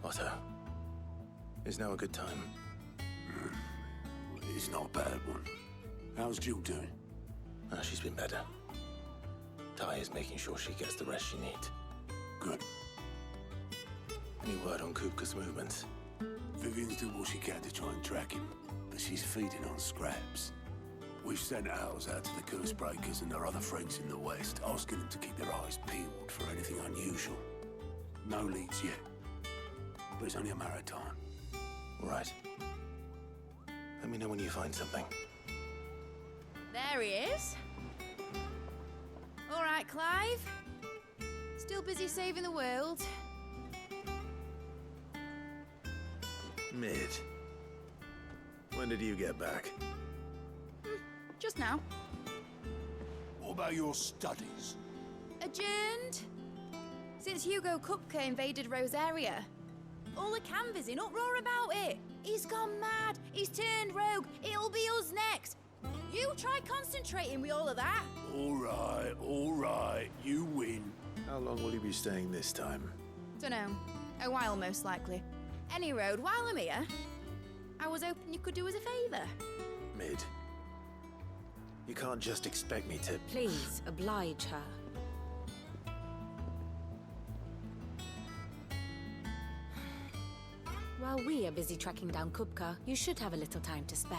Otto, is now a good time? It's not a bad one. How's Jill doing? She's been better. Ty is making sure she gets the rest she needs. Good. Any word on Kupka's movements? Vivian's doing what she can to try and track him, but she's feeding on scraps. We've sent ours out to the Curse Breakers and their other friends in the West, asking them to keep their eyes peeled for anything unusual. No leads yet, but it's only a matter of time. Right. Let me know when you find something. There he is. All right, Clive. Still busy saving the world. Mid. When did you get back? Just now. What about your studies? Adjourned. Since Hugo Kupka invaded Rosaria. All the canvas in uproar about it. He's gone mad. He's turned rogue. It'll be us next. You try concentrating with all of that. All right. You win. How long will you be staying this time? Dunno. A while, most likely. Any road, while I'm here, I was hoping you could do us a favour. Mid. You can't just expect me to... Please, oblige her. While we are busy tracking down Kupka, you should have a little time to spare.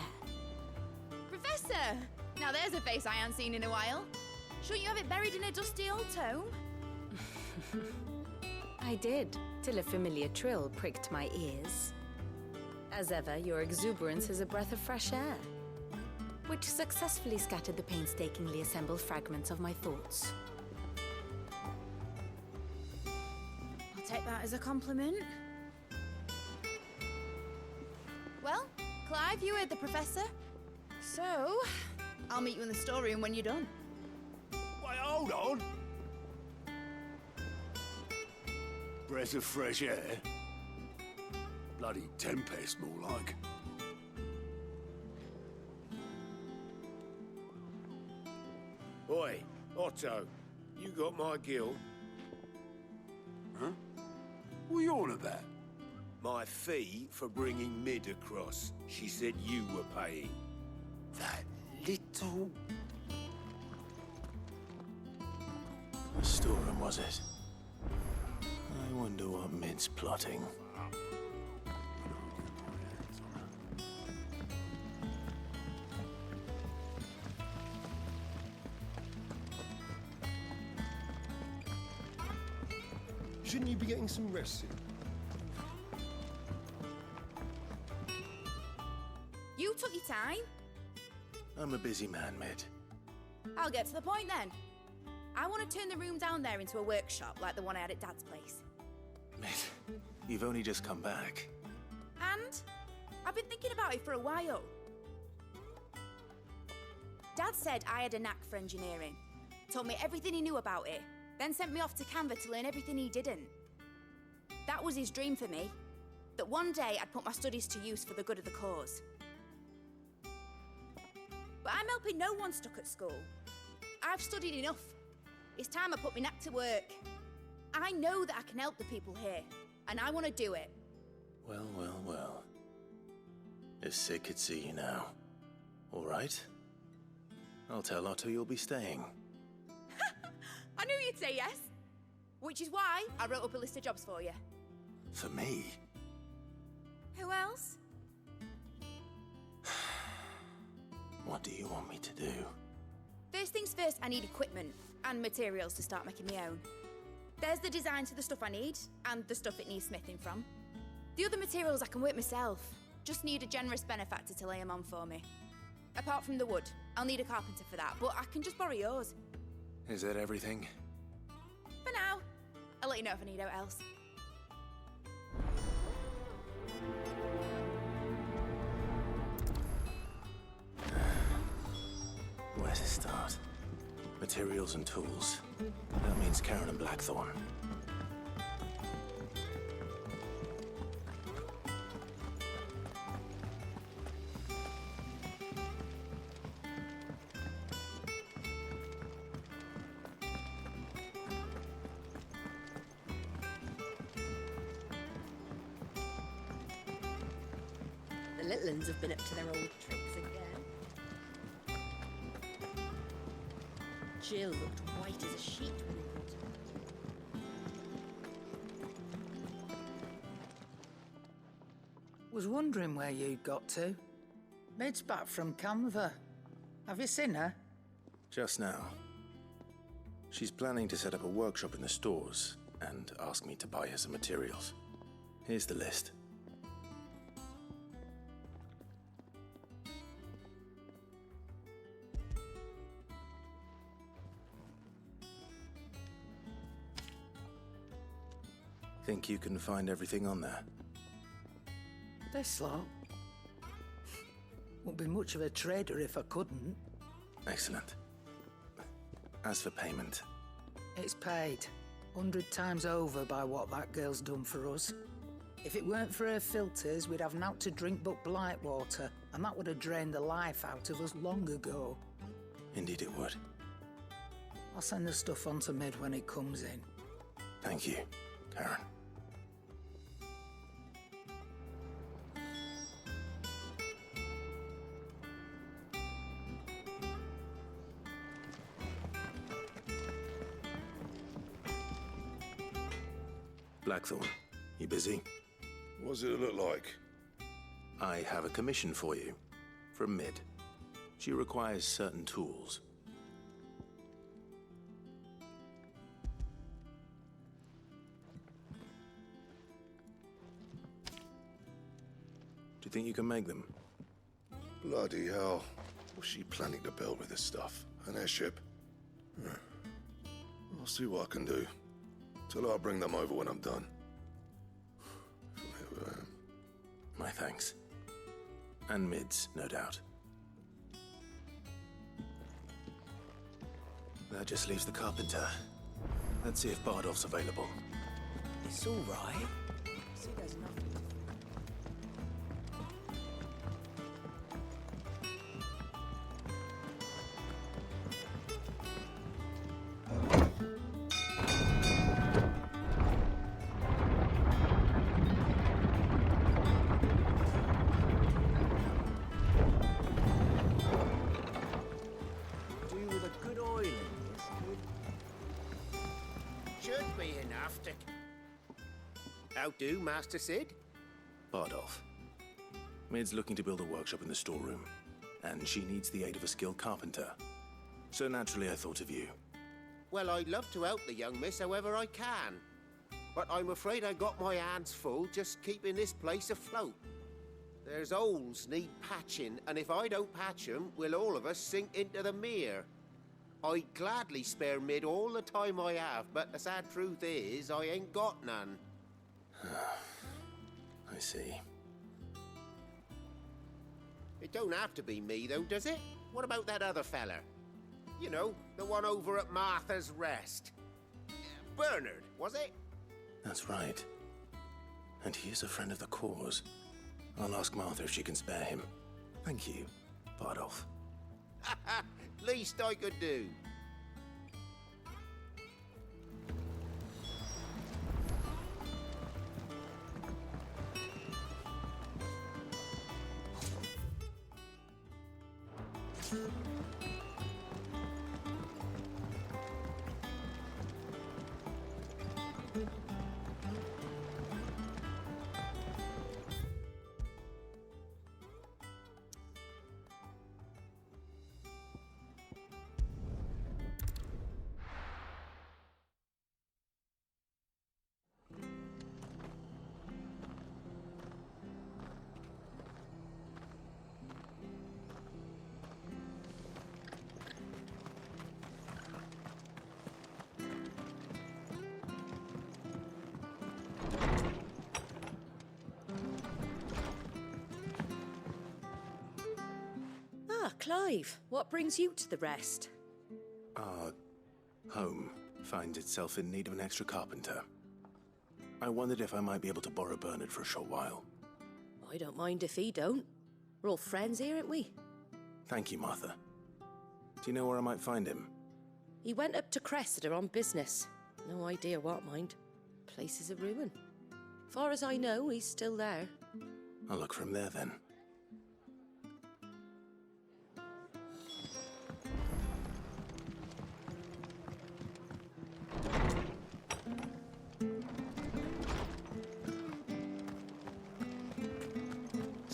Professor! Now there's a face I haven't seen in a while. Shouldn't you have it buried in a dusty old tome? I did, till a familiar trill pricked my ears. As ever, your exuberance is a breath of fresh air, which successfully scattered the painstakingly assembled fragments of my thoughts. I'll take that as a compliment. Well, Clive, you heard the Professor. So, I'll meet you in the storeroom when you're done. Wait, hold on. Breath of fresh air? Bloody tempest, more like. Oi, Otto, you got my guild? Huh? What are you on about? My fee for bringing Mid across. She said you were paying. That little... The storeroom, was it? I wonder what Mid's plotting. Shouldn't you be getting some rest soon? You took your time. I'm a busy man, Mid. I'll get to the point then. I want to turn the room down there into a workshop like the one I had at Dad's place. Mid, you've only just come back. And I've been thinking about it for a while. Dad said I had a knack for engineering. Told me everything he knew about it, then sent me off to Canva to learn everything he didn't. That was his dream for me. That one day I'd put my studies to use for the good of the cause. But I'm helping no one stuck at school. I've studied enough. It's time I put my knack to work. I know that I can help the people here, and I want to do it. Well. If Sid could see you now. All right? I'll tell Otto you'll be staying. I knew you'd say yes. Which is why I wrote up a list of jobs for you. For me? Who else? What do you want me to do? First things first, I need equipment and materials to start making my own. There's the designs for the stuff I need, and the stuff it needs smithing from. The other materials I can work myself. Just need a generous benefactor to lay them on for me. Apart from the wood, I'll need a carpenter for that, but I can just borrow yours. Is that everything? For now. I'll let you know if I need out else. Where to start? Materials and tools. That means Karen and Blackthorn. little uns have been up to their old tricks again. Jill looked white as a sheet when we brought her. Was wondering where you got to. Mid's back from Canva. Have you seen her? Just now. She's planning to set up a workshop in the stores and ask me to buy her some materials. Here's the list. Think you can find everything on there? This lot. Wouldn't be much of a trader if I couldn't. Excellent. As for payment, It's paid 100 times over by what that girl's done for us. If it weren't for her filters, we'd have naught to drink but blight water, and that would have drained the life out of us long ago. indeed it would. I'll send the stuff on to Mid when it comes in. Thank you, Karen. Blackthorn, you busy? What does it look like? I have a commission for you, from Mid. She requires certain tools. Do you think you can make them? Bloody hell. What's she planning to build with this stuff? An airship? I'll see what I can do. Tell her I'll bring them over when I'm done. My thanks. And Mid's, no doubt. That just leaves the carpenter. Let's see if Bardolph's available. It's all right. See, there's nothing. Do with a good oil in this, Should be enough to... How do, Master Sid? Bardolph. Mid's looking to build a workshop in the storeroom, and she needs the aid of a skilled carpenter. So naturally I thought of you. Well, I'd love to help the young miss however I can. But I'm afraid I got my hands full just keeping this place afloat. There's holes need patching, and if I don't patch 'em, we'll all of us sink into the mere. I'd gladly spare Mid all the time I have, but the sad truth is, I ain't got none. I see. It don't have to be me, though, does it? What about that other fella? You know, the one over at Martha's Rest. Bernard, was it? That's right. And he is a friend of the cause. I'll ask Martha if she can spare him. Thank you, Bardolph. Least I could do. Ah, Clive, what brings you to the Rest? Our home finds itself in need of an extra carpenter. I wondered if I might be able to borrow Bernard for a short while. I don't mind if he don't. We're all friends here, aren't we? Thank you, Martha. Do you know where I might find him? He went up to Cressida on business. No idea what, mind. Place is a ruin. Far as I know, he's still there. I'll look for him there then.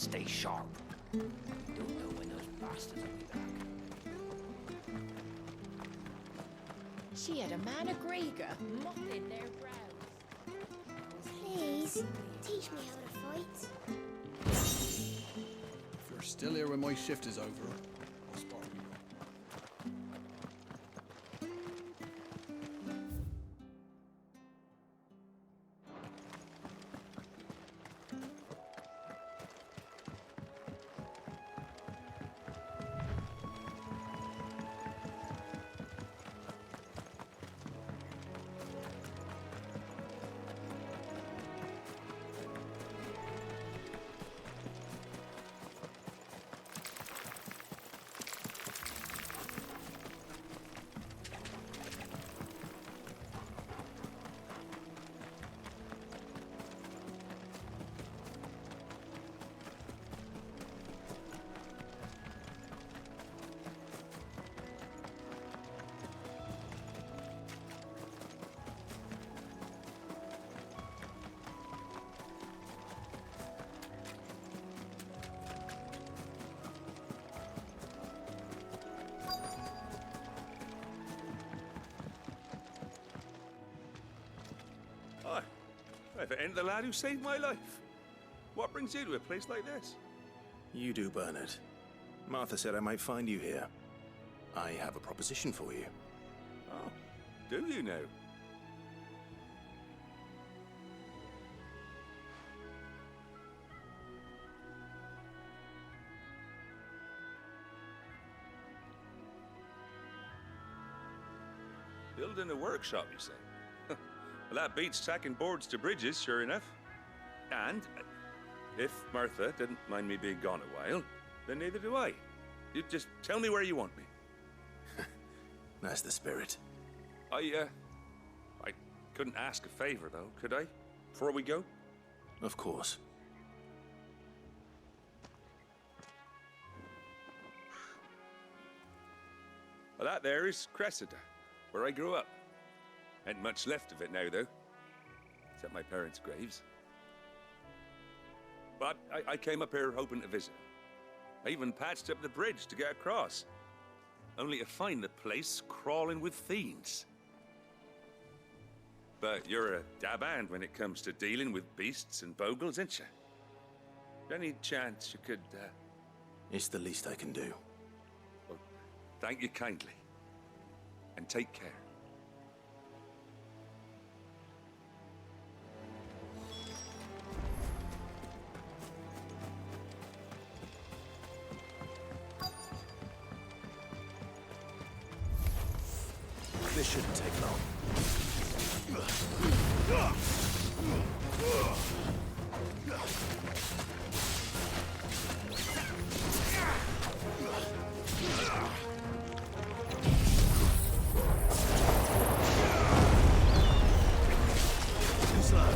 stay sharp. Don't know when those bastards will be back. She had a man of Grieger mopping their brows. Please, teach me how to fight. If you're still here when my shift is over, I'll spar you. Hi. If it ain't the lad who saved my life. What brings you to a place like this? You do, Bernard. Martha said I might find you here. I have a proposition for you. Oh, do you now? Building a workshop, you say? Well, that beats tacking boards to bridges, sure enough. And if Martha didn't mind me being gone a while, then neither do I. You just tell me where you want me. That's the spirit. I couldn't ask a favor, though, could I? Before we go? Of course. Well, that there is Cressida, where I grew up. Ain't much left of it now, though. Except my parents' graves. But I came up here hoping to visit. I even patched up the bridge to get across. Only to find the place crawling with fiends. But you're a dab hand when it comes to dealing with beasts and bogles, ain't you? Any chance you could, It's the least I can do. Well, thank you kindly. And take care. This shouldn't take long. Too slow.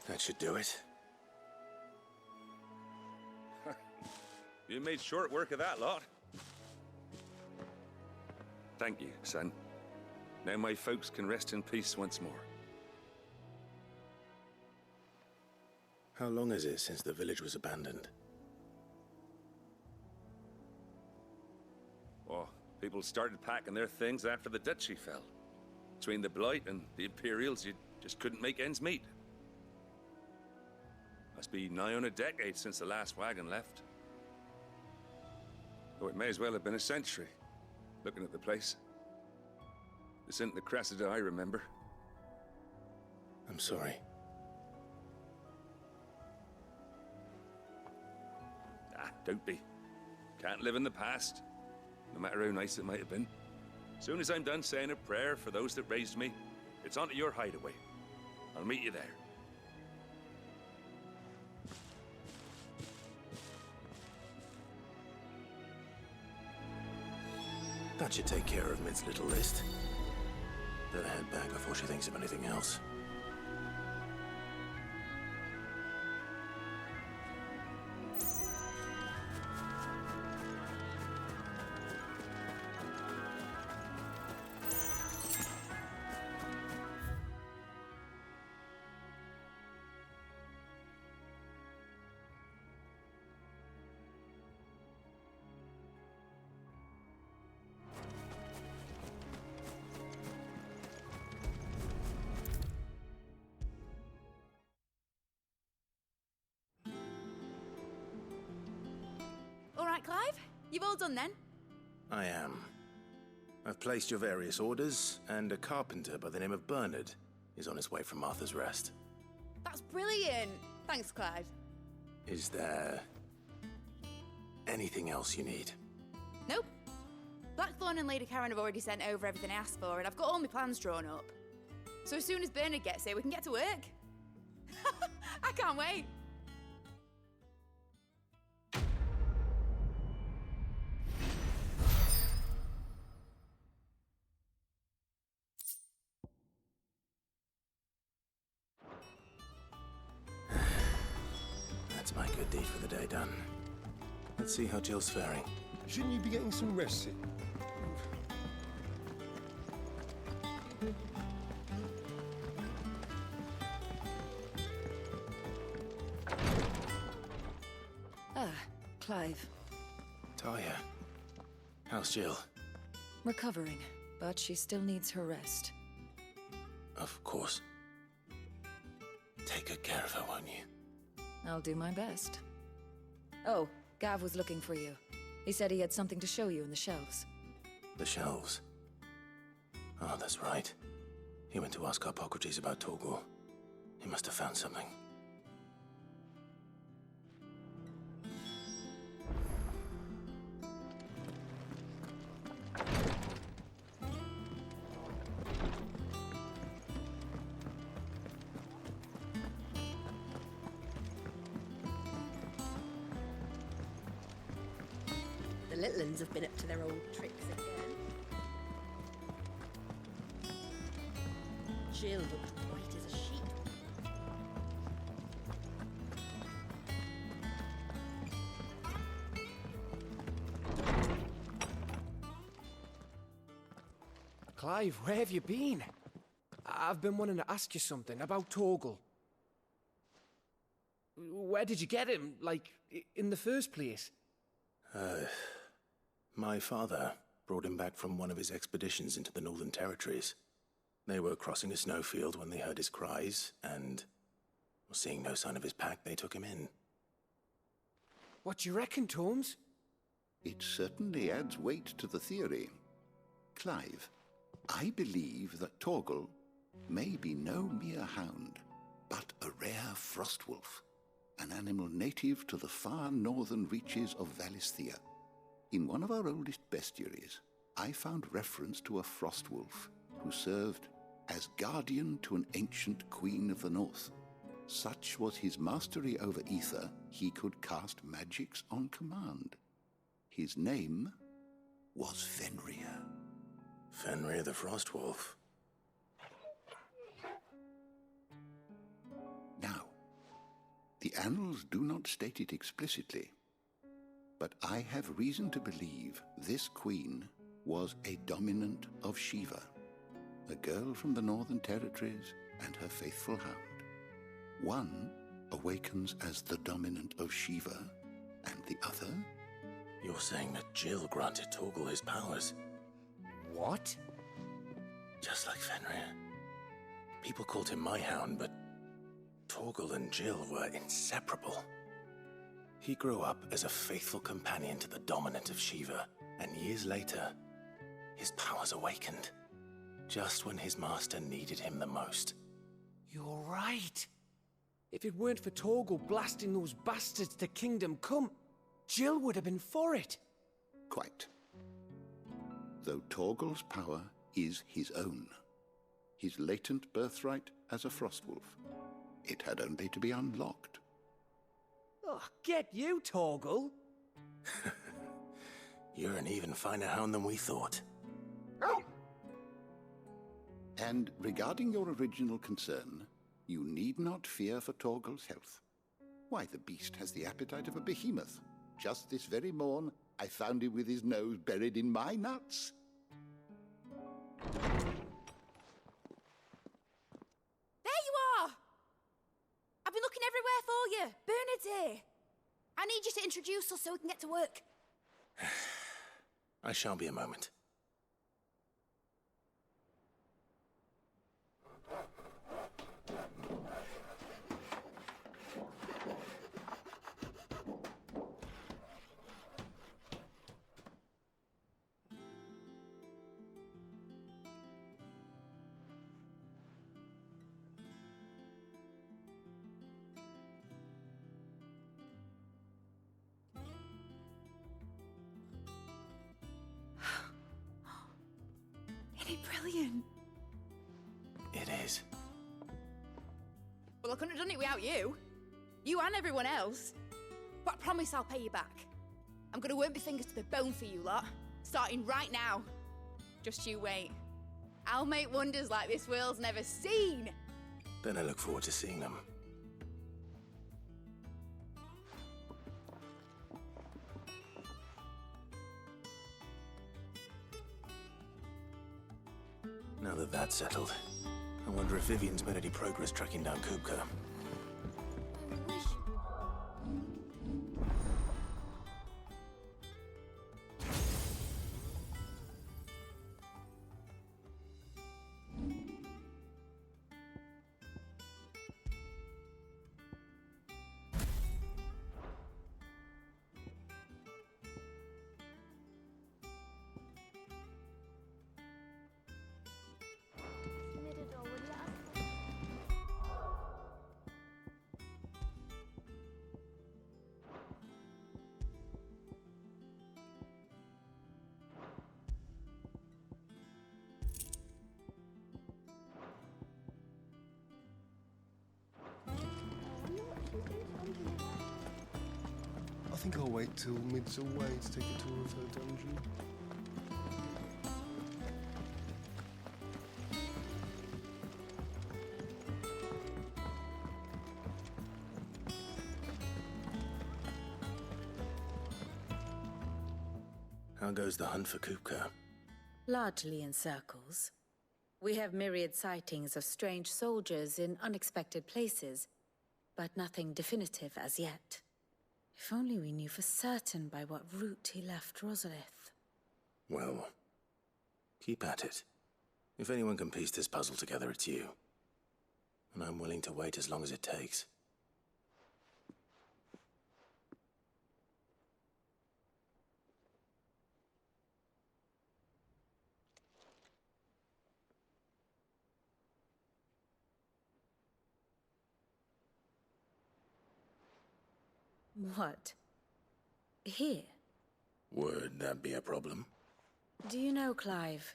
That should do it. You made short work of that lot. Thank you, son. Now my folks can rest in peace once more. How long is it since the village was abandoned? Oh, people started packing their things after the duchy fell. Between the Blight and the Imperials, you just couldn't make ends meet. Must be nigh on a decade since the last wagon left. Though it may as well have been a century, looking at the place. This isn't the Cressida I remember. I'm sorry. Ah, don't be. Can't live in the past, no matter how nice it might have been. Soon as I'm done saying a prayer for those that raised me, it's on to your hideaway. I'll meet you there. That should take care of Mid's little list. Better head back before she thinks of anything else. All right, Clive? You've all done then? I am. I've placed your various orders, and a carpenter by the name of Bernard is on his way from Martha's Rest. That's brilliant. Thanks, Clive. Is there anything else you need? Nope. Blackthorn and Lady Karen have already sent over everything I asked for, and I've got all my plans drawn up. So as soon as Bernard gets here, we can get to work. I can't wait. That's my good deed for the day done. Let's see how Jill's faring. Shouldn't you be getting some rest in? Ah, Clive. Talia, how's Jill? Recovering, but she still needs her rest. Of course. Take good care of her, won't you? I'll do my best. Oh, Gav was looking for you. He said he had something to show you in the shelves. The shelves? Oh, that's right. He went to ask Harpocrates about Torgor. He must have found something. The little uns have been up to their old tricks again. Jill looked white as a sheet. Clive, where have you been? I've been wanting to ask you something about Torgal. Where did you get him, like, in the first place? My father brought him back from one of his expeditions into the Northern Territories. They were crossing a snowfield when they heard his cries, and, seeing no sign of his pack, they took him in. What do you reckon, Tomes? It certainly adds weight to the theory. Clive, I believe that Torgal may be no mere hound, but a rare frostwolf, an animal native to the far northern reaches of Valisthea. In one of our oldest bestiaries, I found reference to a frostwolf who served as guardian to an ancient queen of the north. Such was his mastery over ether, he could cast magics on command. His name was Fenrir. Fenrir the Frostwolf. Now, The annals do not state it explicitly, but I have reason to believe this queen was a dominant of Shiva, a girl from the Northern Territories and her faithful hound. One awakens as the dominant of Shiva, and the other... You're saying that Jill granted Torgal his powers? What? Just like Fenrir. People called him my hound, but Torgal and Jill were inseparable. He grew up as a faithful companion to the dominant of Shiva, and years later, his powers awakened, just when his master needed him the most. You're right. If it weren't for Torgal blasting those bastards to Kingdom Come, Jill would have been for it. Quite. Though Torgal's power is his own, his latent birthright as a Frostwolf, it had only to be unlocked. Oh, get you, Torgal! You're an even finer hound than we thought. And regarding your original concern, you need not fear for Torgal's health. Why, the beast has the appetite of a behemoth. Just this very morn, I found him with his nose buried in my nuts. There you are! I've been looking everywhere for you. Bernard's here. I need you to introduce us so we can get to work. I shall be a moment. Isn't it brilliant? It is. Well, I couldn't have done it without you. You and everyone else. But I promise I'll pay you back. I'm gonna work my fingers to the bone for you lot, starting right now. Just you wait. I'll make wonders like this world's never seen. Then I look forward to seeing them. Now that that's settled, I wonder if Vivian's made any progress tracking down Kupka. I think I'll wait till Mid's away to take a tour of her dungeon. How goes the hunt for Kupka? Largely in circles. We have myriad sightings of strange soldiers in unexpected places, but nothing definitive as yet. If only we knew for certain by what route he left Rosalith. Well, keep at it. If anyone can piece this puzzle together, it's you. And I'm willing to wait as long as it takes. What? Here? Would that be a problem? Do you know, Clive?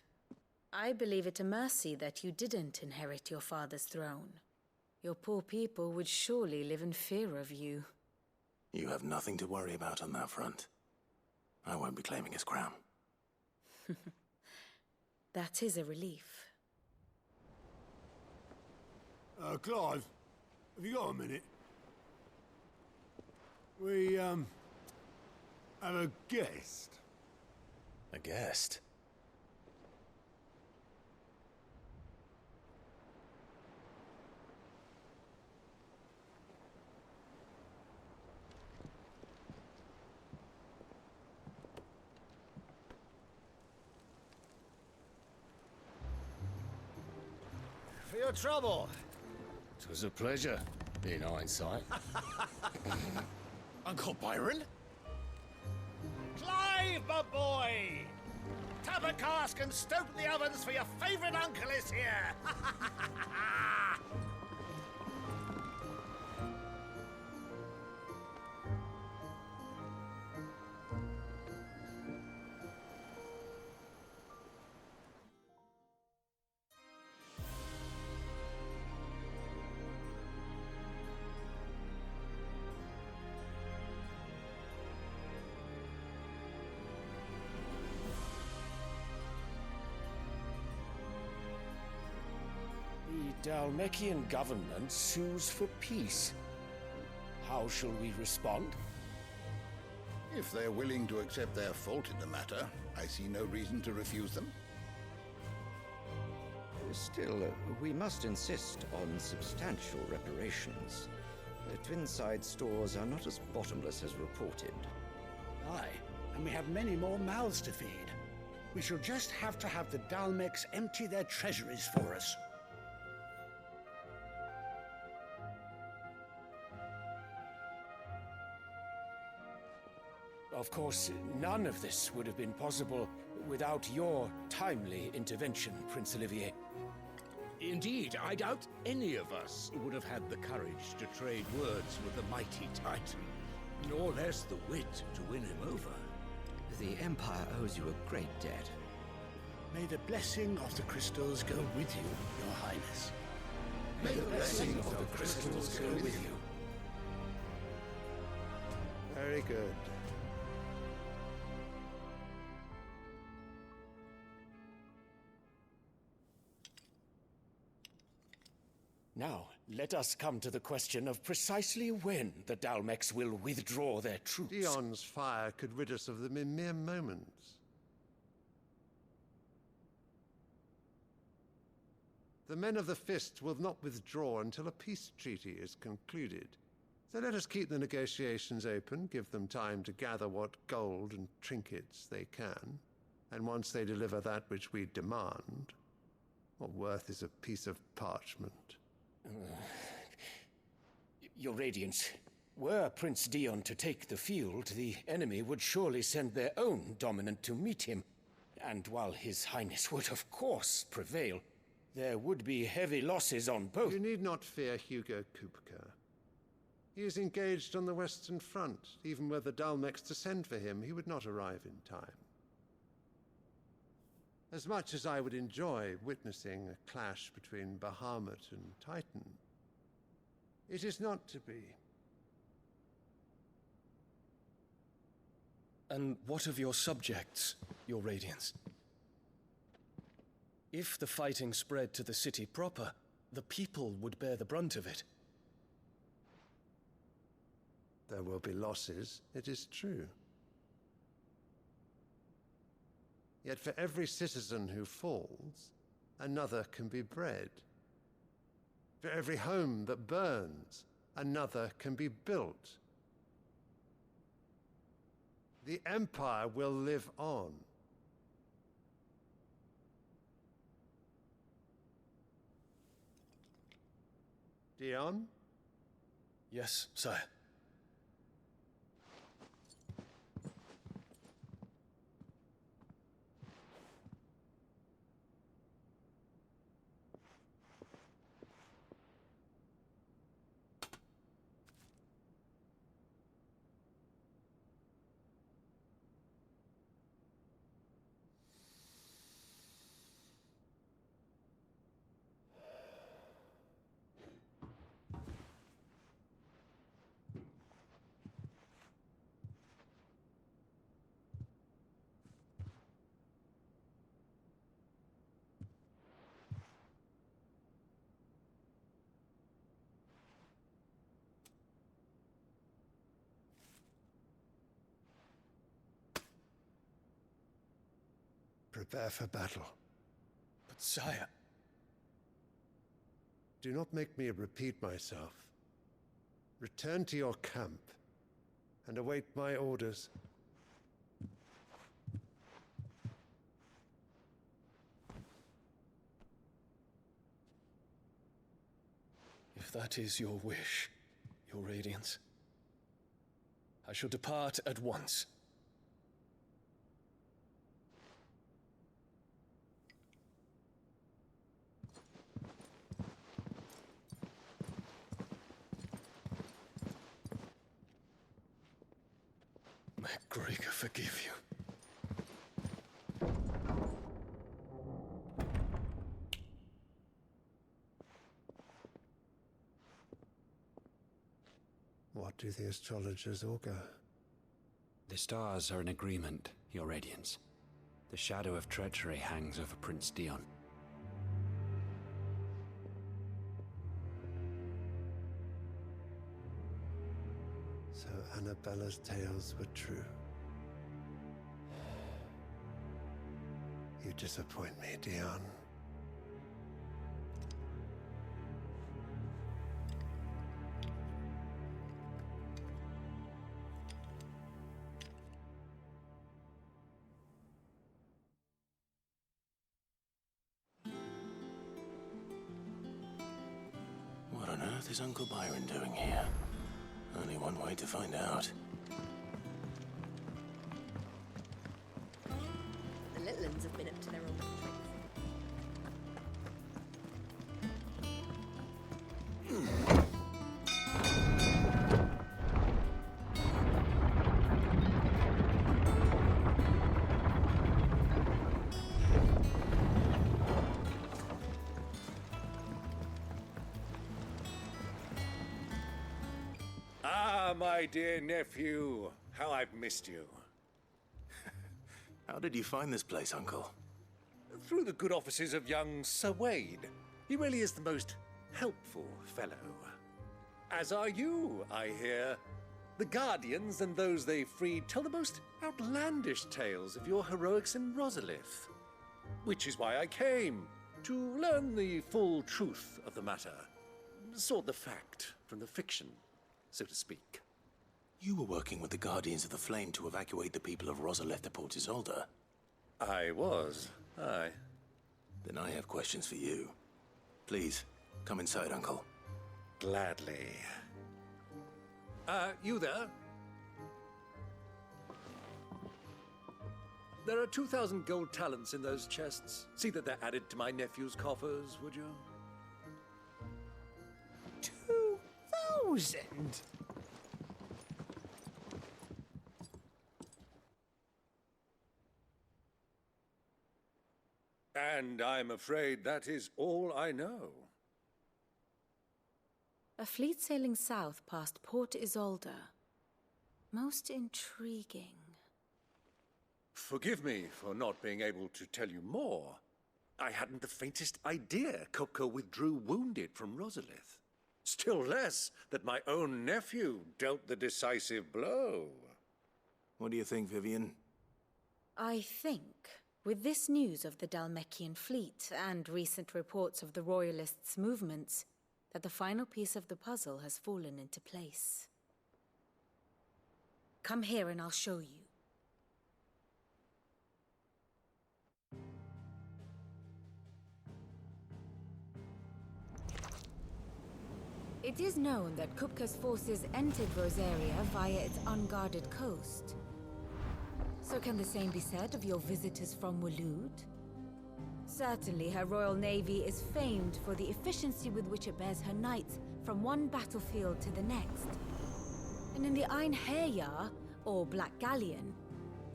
I believe it a mercy that you didn't inherit your father's throne. Your poor people would surely live in fear of you. You have nothing to worry about on that front. I won't be claiming his crown. That is a relief. Clive, have you got a minute? We, have a guest. A guest? For your trouble. It was a pleasure, in hindsight. Uncle Byron? Clive, my boy! Tap a cask and stoke the ovens for your favourite uncle is here! The Dalmekian government sues for peace. How shall we respond? If they're willing to accept their fault in the matter, I see no reason to refuse them. Still, we must insist on substantial reparations. The Twinside stores are not as bottomless as reported. Aye, and we have many more mouths to feed. We shall just have to have the Dalmecs empty their treasuries for us. Of course, none of this would have been possible without your timely intervention, Prince Olivier. Indeed, I doubt any of us would have had the courage to trade words with the mighty Titan, nor less the wit to win him over. The Empire owes you a great debt. May the blessing of the crystals go with you, Your Highness. May the blessing of the crystals go with you. Very good. Now, let us come to the question of precisely when the Dalmecs will withdraw their troops. Dion's fire could rid us of them in mere moments. The men of the Fist will not withdraw until a peace treaty is concluded. So let us keep the negotiations open, give them time to gather what gold and trinkets they can, and once they deliver that which we demand, what worth is a piece of parchment? Your Radiance, were Prince Dion to take the field, the enemy would surely send their own dominant to meet him. And while His Highness would of course prevail, there would be heavy losses on both. You need not fear Hugo Kupka. He is engaged on the Western Front. Even were the Dalmecs to send for him, he would not arrive in time. As much as I would enjoy witnessing a clash between Bahamut and Titan, it is not to be. And what of your subjects, Your Radiance? If the fighting spread to the city proper, the people would bear the brunt of it. There will be losses, it is true. Yet for every citizen who falls, another can be bred. For every home that burns, another can be built. The Empire will live on. Dion? Yes, sire. Prepare for battle. But sire... Do not make me repeat myself. Return to your camp and await my orders. If that is your wish, Your Radiance, I shall depart at once. May Gregor forgive you. What do the astrologers augur? The stars are in agreement, Your Radiance. The shadow of treachery hangs over Prince Dion. So Annabella's tales were true. You disappoint me, Dion. What on earth is Uncle Byron doing here? Only one way to find out. The little ones have been up to their own tricks. Ah, my dear nephew, how I've missed you. How did you find this place, Uncle? Through the good offices of young Sir Wade. He really is the most helpful fellow. As are you, I hear. The Guardians and those they freed tell the most outlandish tales of your heroics in Rosalith. Which is why I came, to learn the full truth of the matter. Sort the fact from the fiction, so to speak. You were working with the Guardians of the Flame to evacuate the people of Rosalith to Port Isolde. I was, aye. Then I have questions for you. Please, come inside, Uncle. Gladly. You there? There are 2,000 gold talents in those chests. See that they're added to my nephew's coffers, would you? 2,000? And I'm afraid that is all I know. A fleet sailing south past Port Isolde. Most intriguing. Forgive me for not being able to tell you more. I hadn't the faintest idea Kopko withdrew wounded from Rosalith. Still less that my own nephew dealt the decisive blow. What do you think, Vivian? I think, with this news of the Dhalmekian fleet and recent reports of the Royalists' movements, that the final piece of the puzzle has fallen into place. Come here and I'll show you. It is known that Kupka's forces entered Rosaria via its unguarded coast. So can the same be said of your visitors from Waloed? Certainly, her Royal Navy is famed for the efficiency with which it bears her knights from one battlefield to the next. And in the Einherjar, or Black Galleon,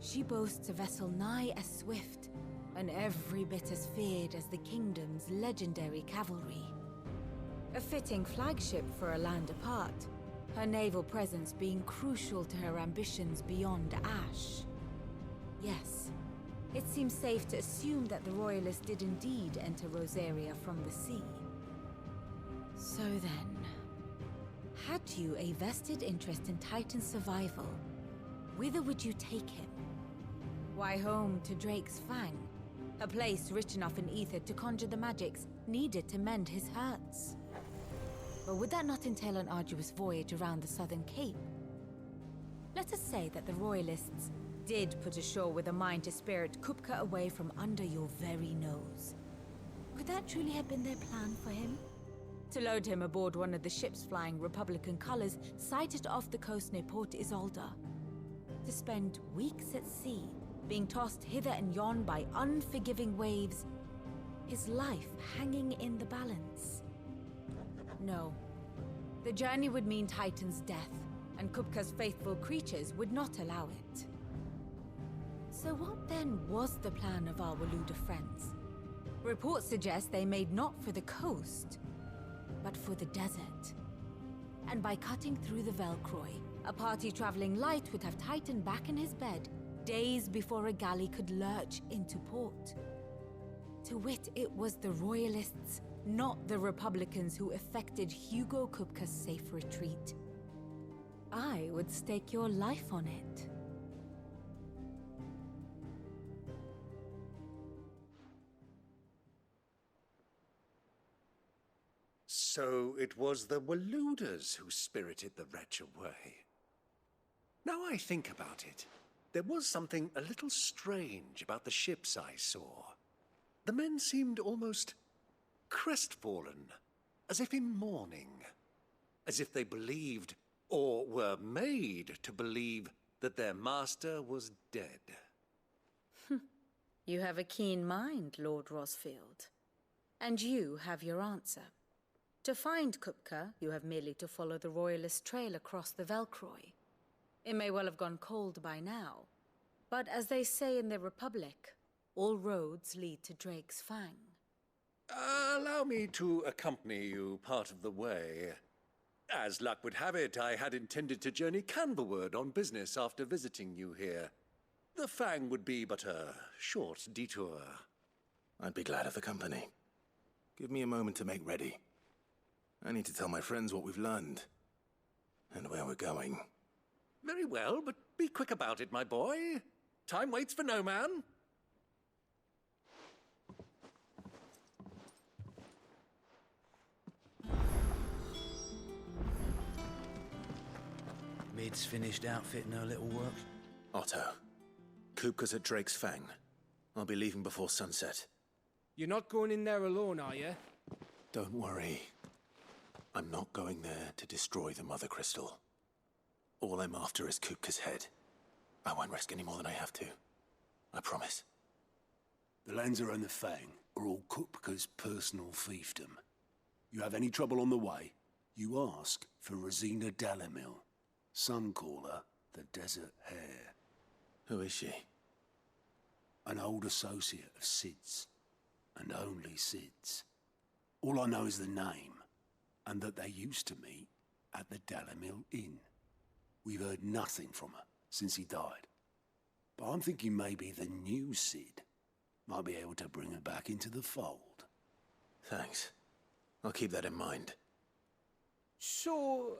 she boasts a vessel nigh as swift and every bit as feared as the kingdom's legendary cavalry. A fitting flagship for a land apart, her naval presence being crucial to her ambitions beyond Ash. Yes, it seems safe to assume that the Royalists did indeed enter Rosaria from the sea. So then, had you a vested interest in Titan's survival, whither would you take him? Why home to Drake's Fang? A place rich enough in ether to conjure the magics needed to mend his hurts. But would that not entail an arduous voyage around the southern cape? Let us say that the Royalists did put ashore with a mind to spirit Kupka away from under your very nose. Could that truly have been their plan for him? To load him aboard one of the ships flying Republican colors sighted off the coast near Port Isolde. To spend weeks at sea, being tossed hither and yon by unforgiving waves, his life hanging in the balance. No. The journey would mean Titan's death, and Kupka's faithful creatures would not allow it. So what then was the plan of our Waluda friends? Reports suggest they made not for the coast, but for the desert. And by cutting through the Velcroy, a party traveling light would have Titan back in his bed days before a galley could lurch into port. To wit, it was the Royalists, not the Republicans, who effected Hugo Kupka's safe retreat. I would stake your life on it. So it was the Waludas who spirited the wretch away. Now I think about it, there was something a little strange about the ships I saw. The men seemed almost crestfallen, as if in mourning, as if they believed, or were made to believe, that their master was dead. You have a keen mind, Lord Rosfield. And you have your answer. To find Kupka, you have merely to follow the Royalist trail across the Velcroy. It may well have gone cold by now, but as they say in the Republic, all roads lead to Drake's Fang. Allow me to accompany you part of the way. As luck would have it, I had intended to journey Canberward on business after visiting you here. The Fang would be but a short detour. I'd be glad of the company. Give me a moment to make ready. I need to tell my friends what we've learned, and where we're going. Very well, but be quick about it, my boy. Time waits for no man. Mid's finished outfitting her little work. Otto, Kupka's at Drake's Fang. I'll be leaving before sunset. You're not going in there alone, are you? Don't worry. I'm not going there to destroy the Mother Crystal. All I'm after is Kupka's head. I won't risk any more than I have to. I promise. The Lancer and the Fang are all Kupka's personal fiefdom. You have any trouble on the way, you ask for Rosina Dalamil. Some call her the Desert Hare. Who is she? An old associate of Sid's, and only Sid's. All I know is the name, and that they used to meet at the Dalamil Inn. We've heard nothing from her since he died. But I'm thinking maybe the new Sid might be able to bring her back into the fold. Thanks. I'll keep that in mind. So,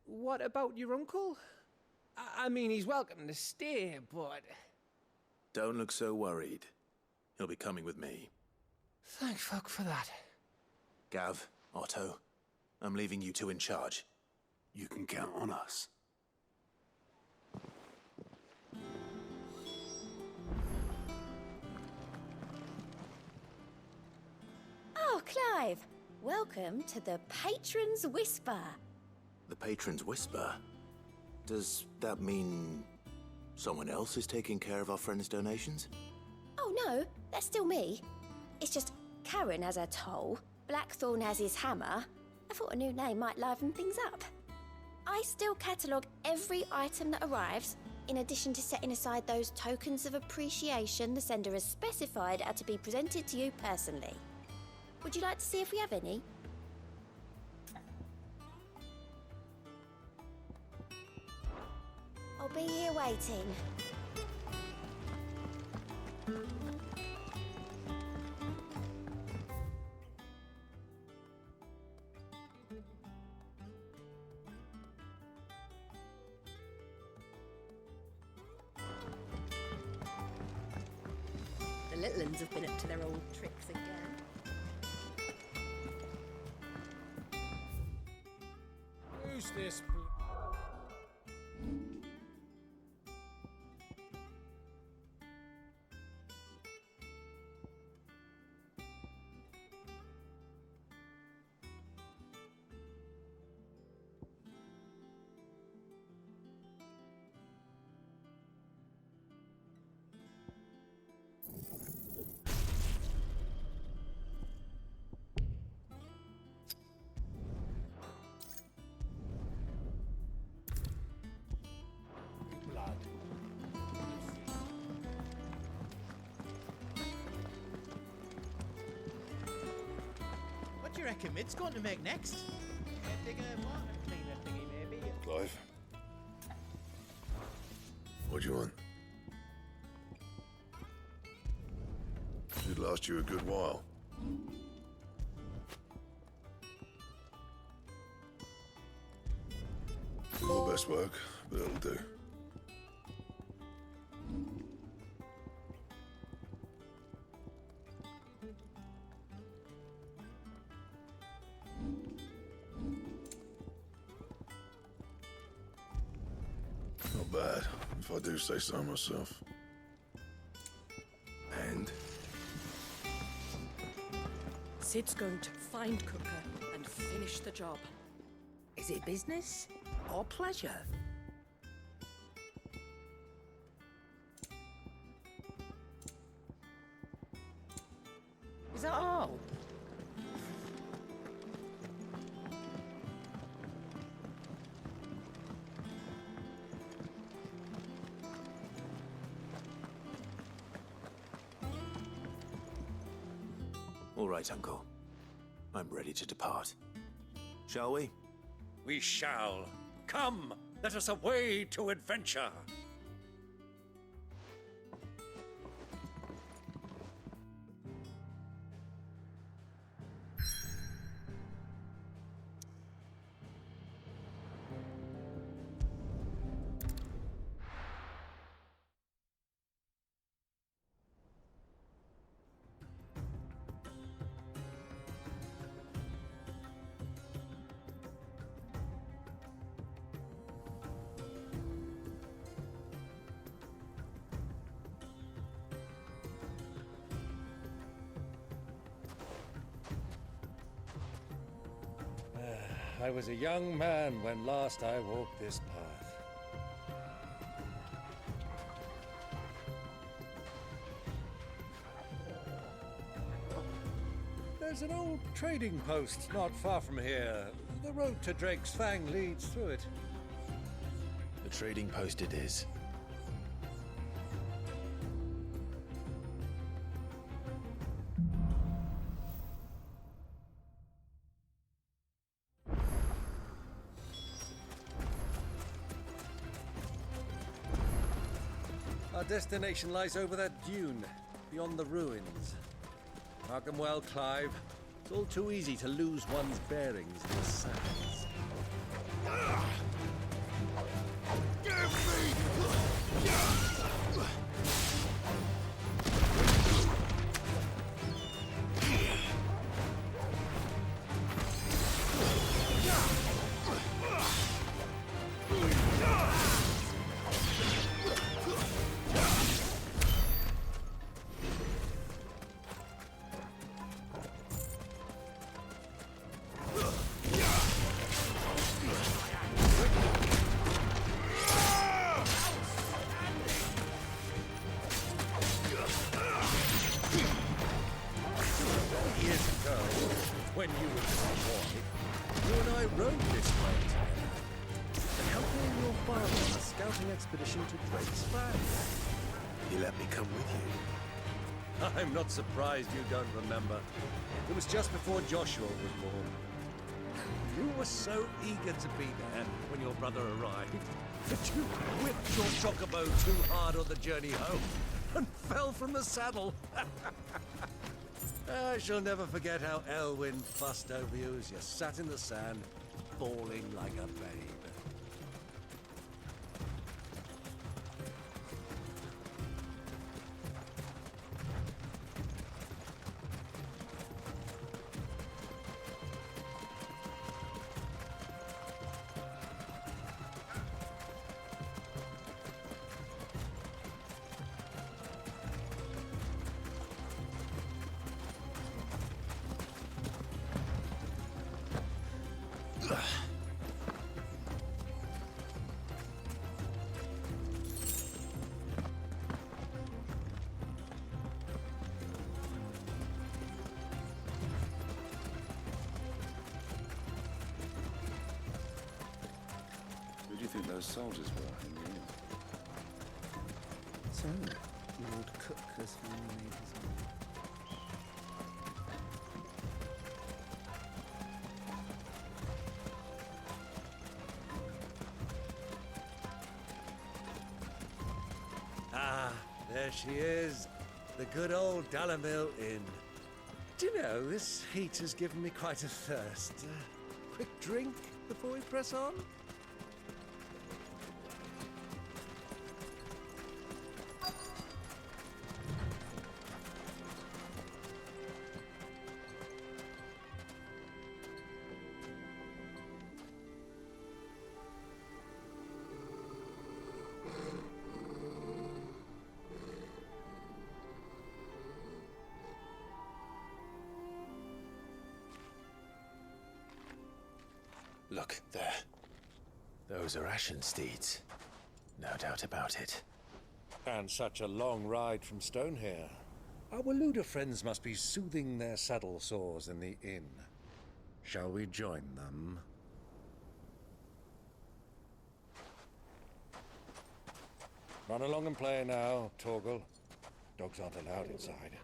what about your uncle? I mean, he's welcome to stay, but... Don't look so worried. He'll be coming with me. Thank fuck for that. Gav, Otto, I'm leaving you two in charge. You can count on us. Oh, Clive! Welcome to the Patron's Whisper. The Patron's Whisper? Does that mean someone else is taking care of our friend's donations? Oh no, that's still me. It's just Karen has her toll, Blackthorn has his hammer. I thought a new name might liven things up. I still catalogue every item that arrives, in addition to setting aside those tokens of appreciation the sender has specified are to be presented to you personally. Would you like to see if we have any? I'll be here waiting. The little uns have been up to their old tricks again. Who's this? What do you reckon Mid's going to make next? Dig a water cleaner thingy, maybe? Clive? What do you want? Should last you a good while. Your best work, but it'll do. Not bad, if I do say so myself. And? Sid's going to find Cooker and finish the job. Is it business or pleasure? Is that all? All right, Uncle. I'm ready to depart. Shall we? We shall. Come, let us away to adventure. I was a young man when last I walked this path. There's an old trading post not far from here. The road to Drake's Fang leads through it. The trading post it is. Our destination lies over that dune, beyond the ruins. Mark 'em well, Clive. It's all too easy to lose one's bearings in the sands. When you were just a boy, you and I rode this way together, accompanying your father on a scouting expedition to Drake's Fang. He let me come with you. I'm not surprised you don't remember. It was just before Joshua was born. You were so eager to be there when your brother arrived that you whipped your chocobo too hard on the journey home and fell from the saddle. I shall never forget how Elwyn fussed over you as you sat in the sand, bawling like a babe. Who do you think those soldiers were in the inn? So, Lord Cook has finally made his move. Ah, there she is. The good old Dalamil Inn. Do you know, this heat has given me quite a thirst. Quick drink before we press on? Look, there. Those are Ashen steeds. No doubt about it. And such a long ride from Stonehair. Our Waluda friends must be soothing their saddle sores in the inn. Shall we join them? Run along and play now, Torgal. Dogs aren't allowed inside.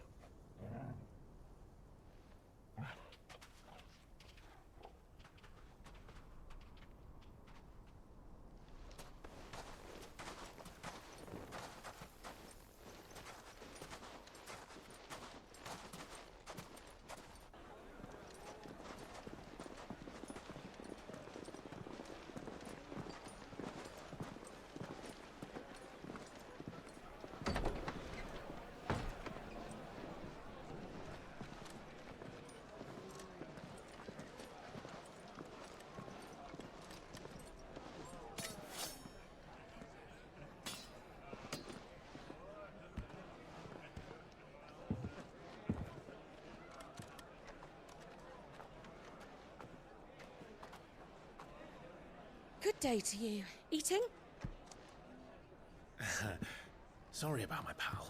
Good day to you. Eating? Sorry about my pal.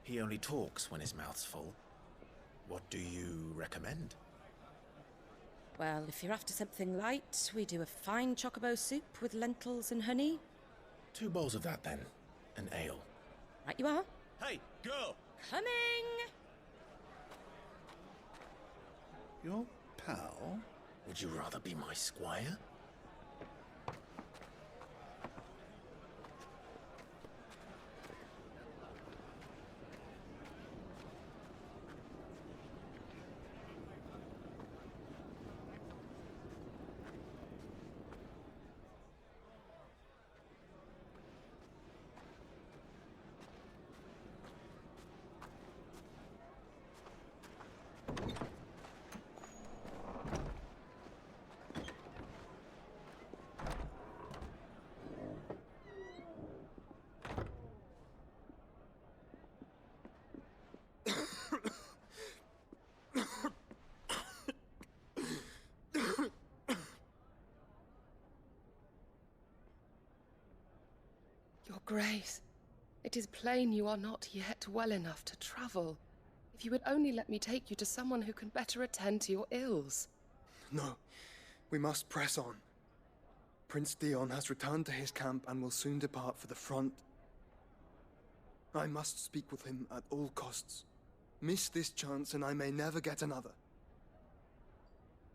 He only talks when his mouth's full. What do you recommend? Well, if you're after something light, we do a fine chocobo soup with lentils and honey. 2 bowls of that, then. An ale. Right you are. Hey, girl! Coming! Your pal? Would you rather be my squire? Your Grace, it is plain you are not yet well enough to travel. If you would only let me take you to someone who can better attend to your ills. No, we must press on. Prince Dion has returned to his camp and will soon depart for the front. I must speak with him at all costs. Miss this chance and I may never get another.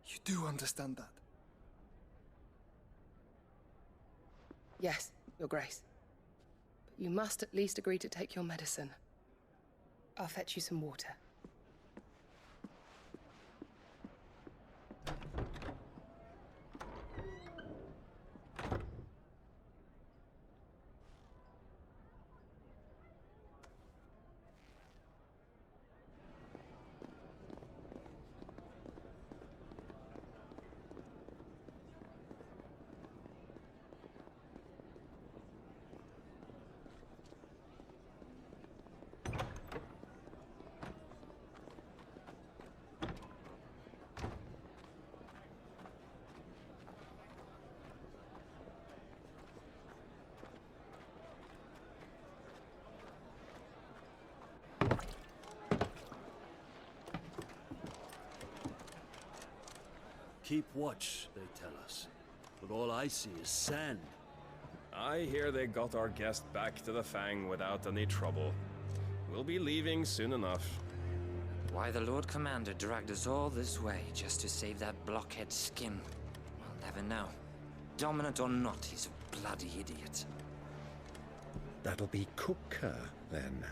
You do understand that? Yes, Your Grace. But you must at least agree to take your medicine. I'll fetch you some water. keep watch, they tell us. But all I see is sand. I hear they got our guest back to the Fang without any trouble. We'll be leaving soon enough. Why the Lord Commander dragged us all this way just to save that blockhead skin, we'll never know. Dominant or not, he's a bloody idiot. That'll be Cooker, then.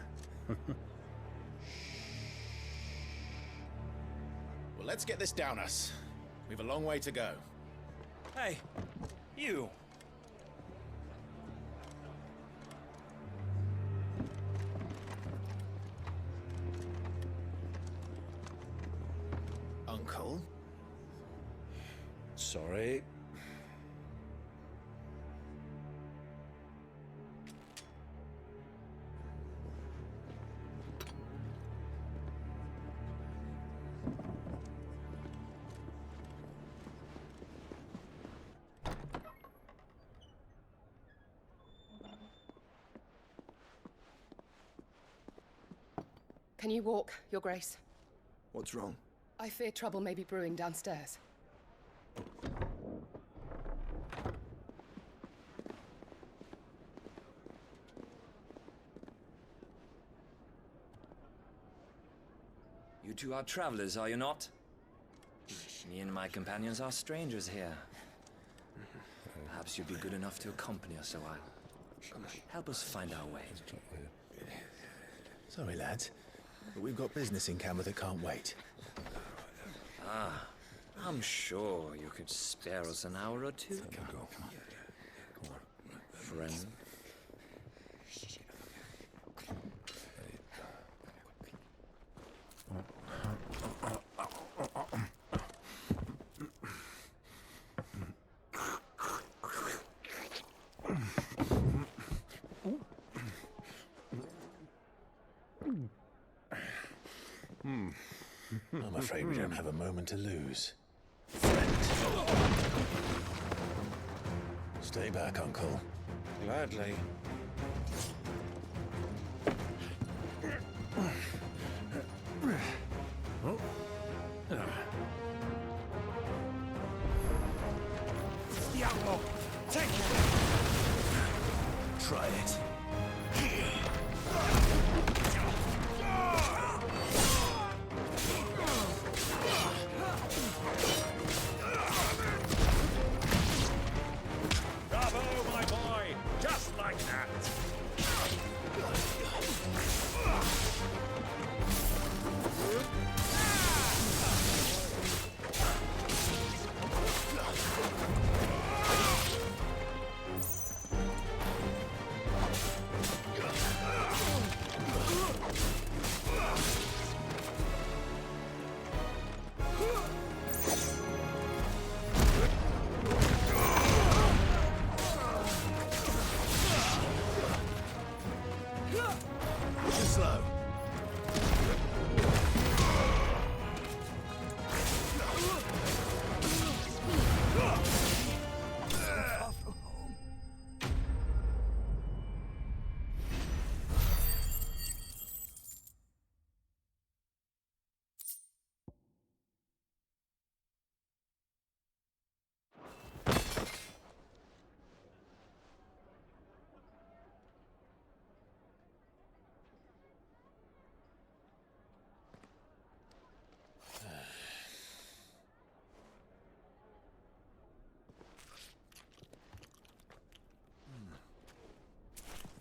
Well, let's get this down us. We've a long way to go. Hey, you! Uncle? Sorry. Can you walk, Your Grace? What's wrong? I fear trouble may be brewing downstairs. You two are travelers, are you not? Me and my companions are strangers here. Perhaps you'd be good enough to accompany us a while. Help us find our way. Sorry, lads, but we've got business in camera that can't wait. Ah, I'm sure you could spare us an hour or two. Come on. Friend. I'm afraid we don't have a moment to lose. Stay back, Uncle. Gladly. Diablo! Take it! Try it. Bravo, my boy! Just like that! Slow.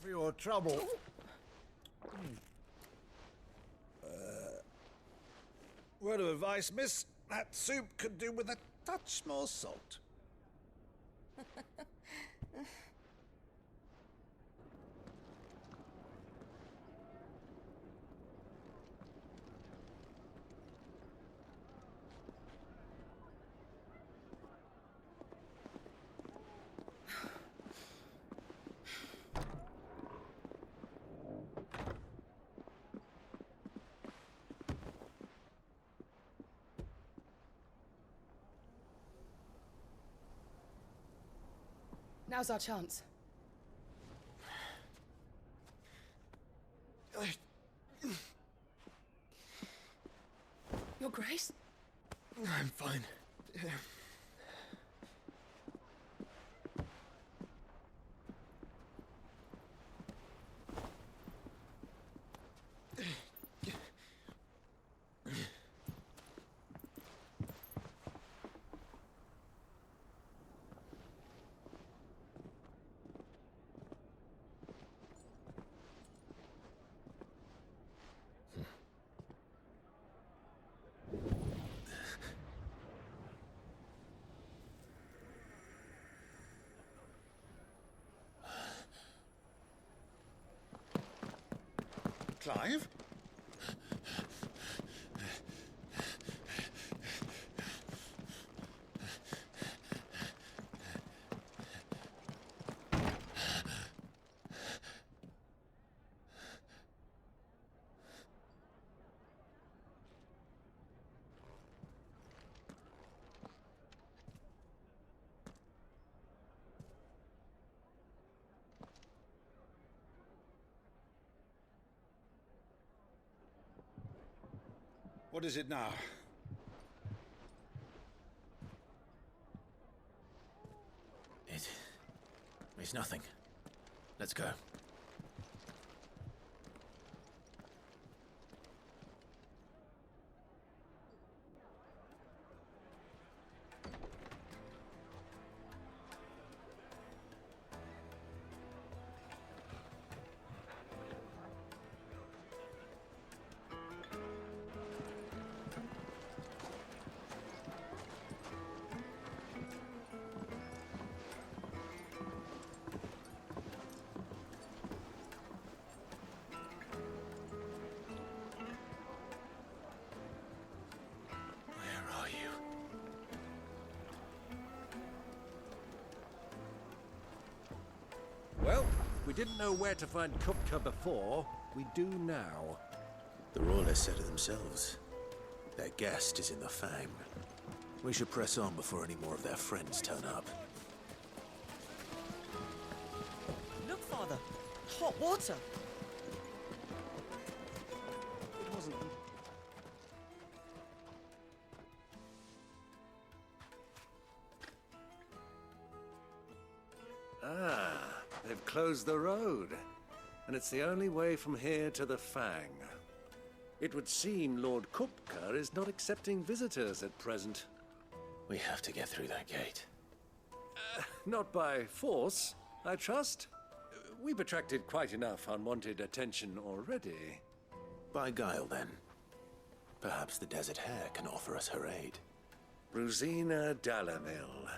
For your trouble. Word of advice, miss. That soup could do with a touch more salt. Now's our chance. Your Grace? I'm fine. Clive? What is it now? It's nothing. Let's go. Well, we didn't know where to find Kupka before. We do now. The Royalists said it themselves. Their guest is in the Fang. We should press on before any more of their friends turn up. Look, Father! Hot water! It wasn't. Ah, they've closed the road. And it's the only way from here to the Fang. It would seem Lord Kupka is not accepting visitors at present. We have to get through that gate. Not by force, I trust. We've attracted quite enough unwanted attention already. By guile, then. Perhaps the Desert Hare can offer us her aid. Rosina Dalamil,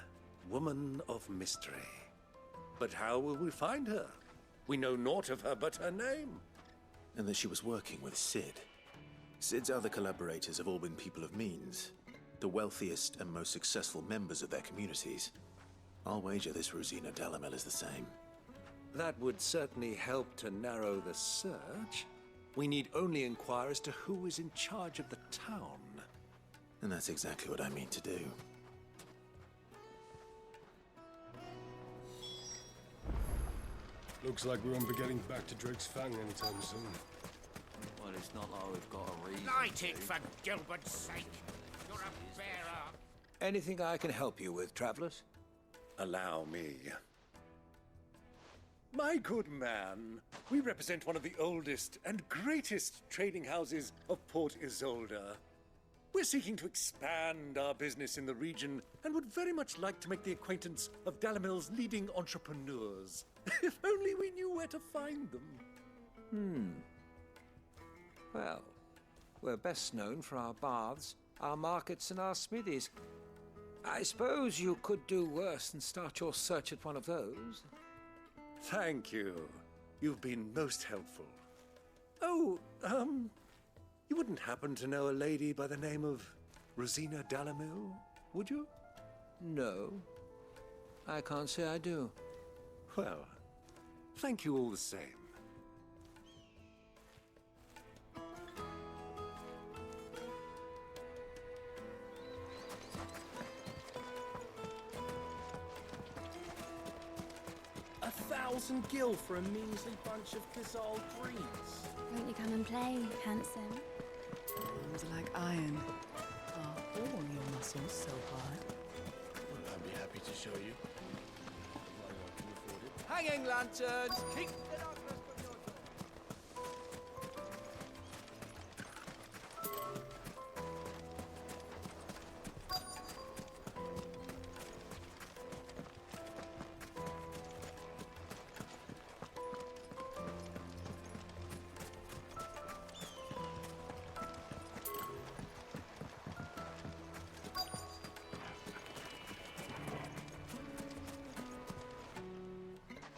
woman of mystery. But how will we find her? We know naught of her but her name. And that she was working with Sid. Sid's other collaborators have all been people of means, the wealthiest and most successful members of their communities. I'll wager this Rosina Dalamil is the same. That would certainly help to narrow the search. We need only inquire as to who is in charge of the town. And that's exactly what I mean to do. Looks like we won't be getting back to Drake's Fang anytime soon. Well, it's not like we've got a reason. Light it, for Gilbert's sake! You're a bearer! Anything I can help you with, travelers? Allow me. My good man, we represent one of the oldest and greatest trading houses of Port Isolde. We're seeking to expand our business in the region and would very much like to make the acquaintance of Dalamil's leading entrepreneurs. If only we knew where to find them. Well, we're best known for our baths, our markets, and our smithies. I suppose you could do worse than start your search at one of those. Thank you. You've been most helpful. Oh, you wouldn't happen to know a lady by the name of Rosina Dalamil, would you? No, I can't say I do. Well, thank you all the same. $1,000 gil for a measly bunch of Kazal dreams. Won't you come and play, handsome? Arms like iron. Are all your muscles so hard? Well, I'd be happy to show you. Hanging lanterns! Keep the darkness from your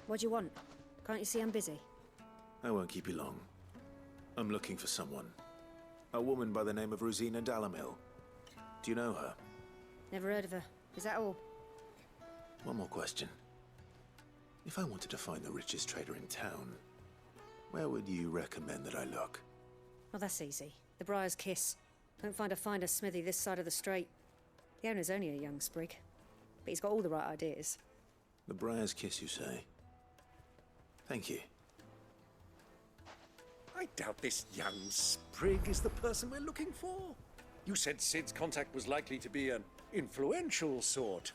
What do you want? Can't you see I'm busy? I won't keep you long. I'm looking for someone. A woman by the name of Rosina Dalamil. Do you know her? Never heard of her. Is that all? One more question. If I wanted to find the richest trader in town, where would you recommend that I look? Oh, that's easy. The Briar's Kiss. Don't find a finer smithy this side of the strait. The owner's only a young sprig, but he's got all the right ideas. The Briar's Kiss, you say? Thank you. I doubt this young sprig is the person we're looking for. You said Sid's contact was likely to be an influential sort.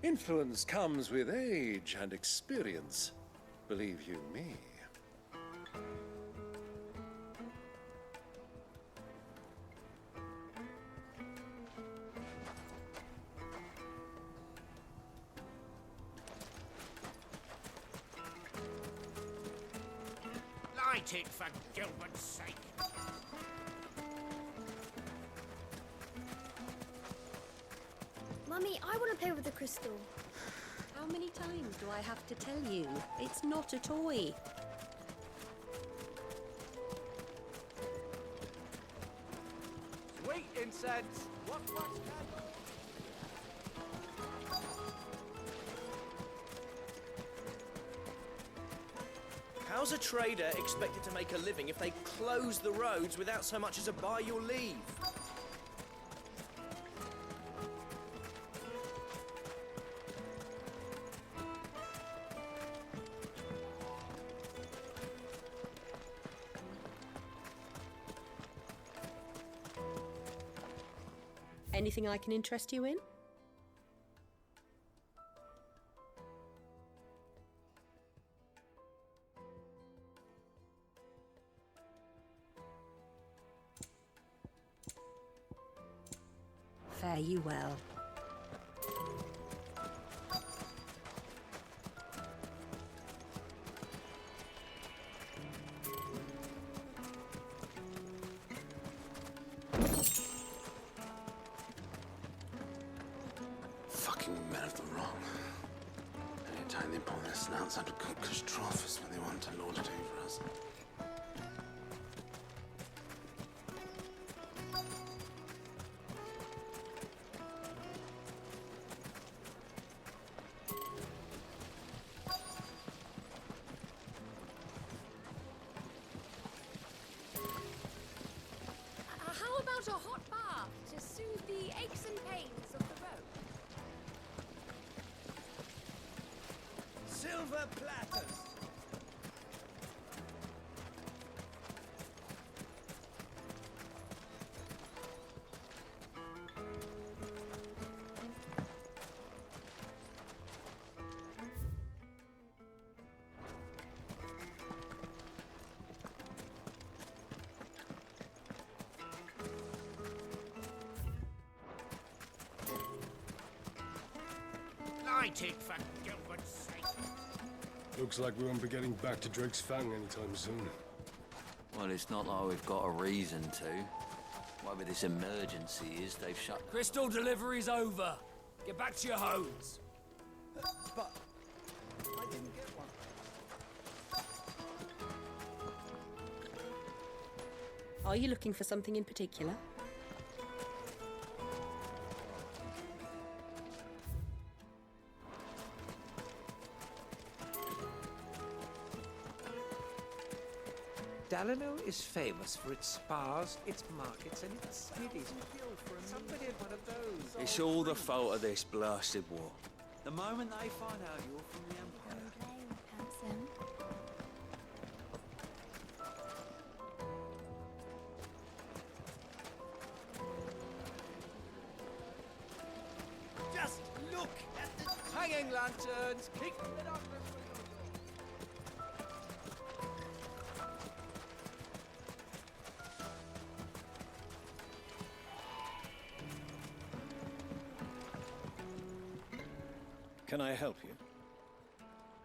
Influence comes with age and experience, believe you me. Light it, for Gilbert's sake. Mummy, I want to play with the crystal. How many times do I have to tell you? It's not a toy. Sweet incense! What's candle? How's a trader expected to make a living if they close the roads without so much as a by your leave? Anything I can interest you in? Fare you well. Fucking men of the wrong. Anytime they pull their snouts out of Kush troughs when they want to lord it over us. How about a hot bath to soothe the aches and pains of the road? Silver platters! Light it, for Gilbert's sake. Looks like we won't be getting back to Drake's Fang anytime soon. Well, it's not like we've got a reason to. Whatever this emergency is, they've shut... Crystal delivery's over. Get back to your homes. But I didn't get one. Are you looking for something in particular? Dalamil is famous for its spas, its markets, and its smithies. Somebody had one of those. It's all the fault of this blasted war. The moment they find out you're from the Empire... Handsome. Just look at the hanging lanterns. Keep it up. Can I help you?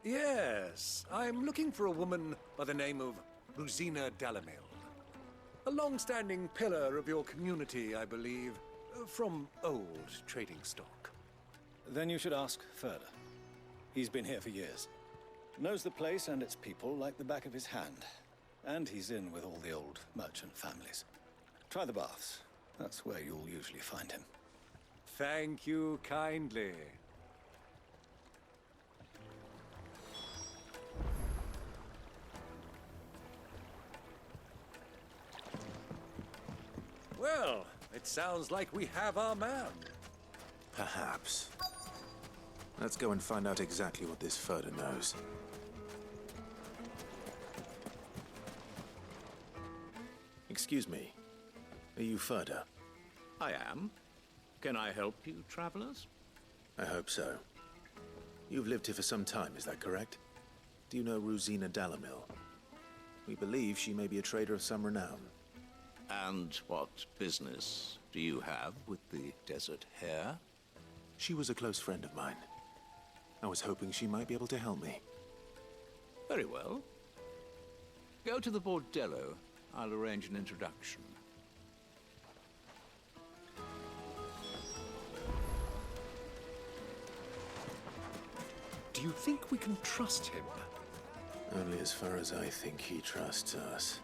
Yes, I'm looking for a woman by the name of Rosina Dalamil. A long-standing pillar of your community, I believe, from old trading stock. Then you should ask further. He's been here for years. Knows the place and its people like the back of his hand. And he's in with all the old merchant families. Try the baths. That's where you'll usually find him. Thank you kindly. Well, it sounds like we have our man. Perhaps. Let's go and find out exactly what this Furter knows. Excuse me. Are you Furter? I am. Can I help you, travelers? I hope so. You've lived here for some time, is that correct? Do you know Rosina Dalamil? We believe she may be a trader of some renown. And what business do you have with the Desert Hare? She was a close friend of mine. I was hoping she might be able to help me. Very well. Go to the Bordello. I'll arrange an introduction. Do you think we can trust him? Only as far as I think he trusts us.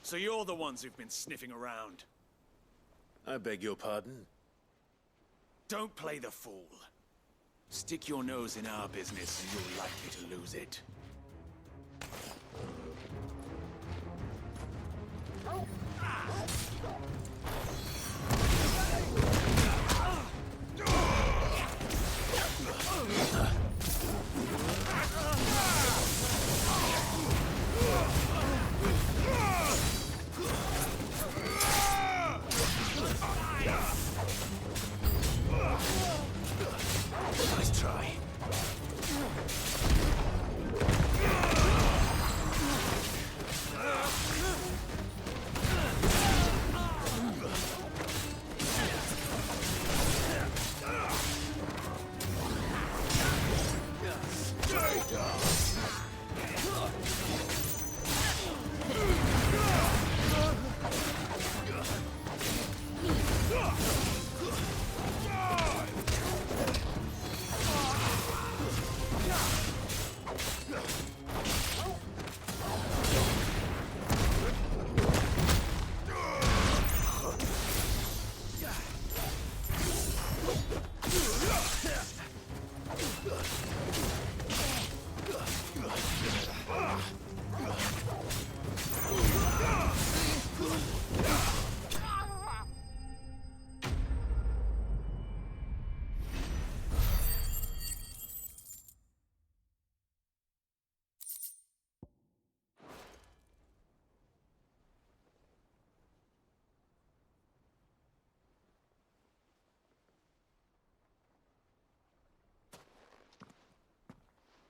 So you're the ones who've been sniffing around. I beg your pardon? Don't play the fool. Stick your nose in our business and you're likely to lose it. Nice try.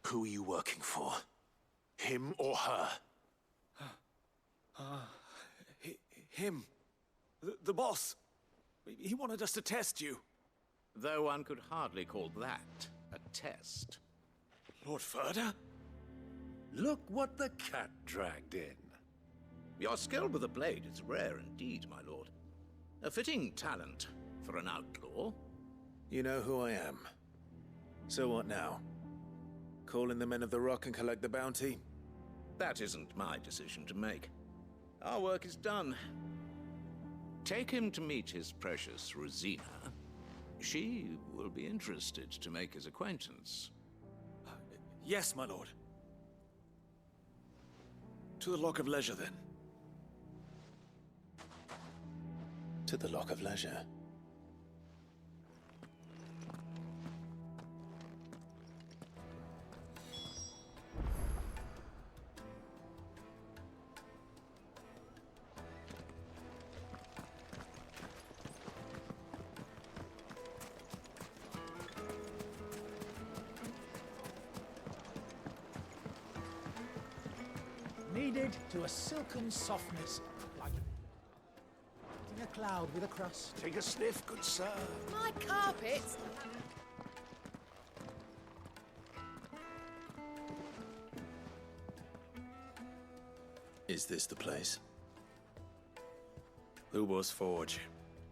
Who are you working for? Him or her? Him. The boss. He wanted us to test you. Though one could hardly call that a test. Lord Furter? Look what the cat dragged in. Your skill with the blade is rare indeed, my lord. A fitting talent for an outlaw. You know who I am. So what now? Call in the Men of the Rock and collect the bounty? That isn't my decision to make. Our work is done. Take him to meet his precious Rosina. She will be interested to make his acquaintance. Yes, my lord. To the Lock of Leisure, then. To the Lock of Leisure. Kneaded to a silken softness, like in a cloud with a crust. Take a sniff, good sir. My carpets. Is this the place? Lubor's Forge.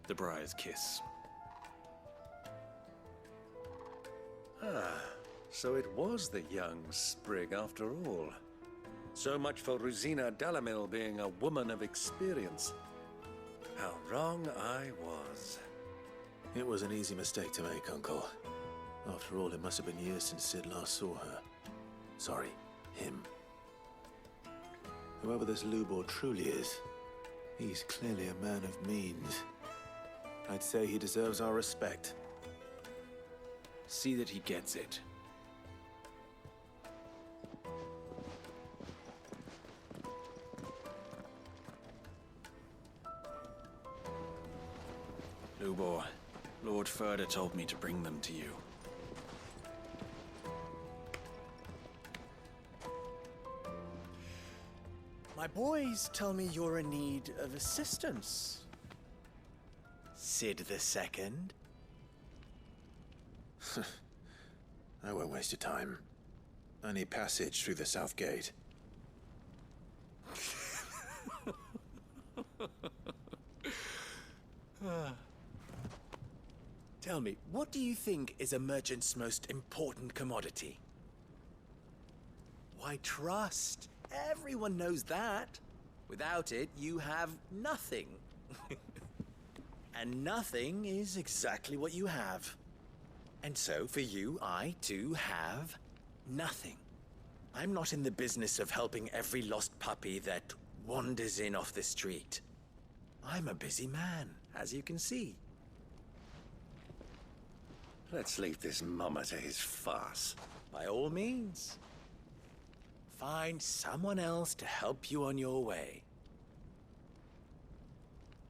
The Briar's Kiss. Ah, so it was the young sprig after all. So much for Rosina Dalamil being a woman of experience. How wrong I was. It was an easy mistake to make, Uncle. After all, it must have been years since Sid last saw her. Sorry, him. Whoever this Lubor truly is, he's clearly a man of means. I'd say he deserves our respect. See that he gets it. Lubor, Lord Furder told me to bring them to you. My boys tell me you're in need of assistance. Sid II? I won't waste your time. I need passage through the south gate. Tell me, what do you think is a merchant's most important commodity? Why, trust. Everyone knows that. Without it, you have nothing. And nothing is exactly what you have. And so, for you, I, too, have nothing. I'm not in the business of helping every lost puppy that wanders in off the street. I'm a busy man, as you can see. Let's leave this mummer to his farce. By all means. Find someone else to help you on your way.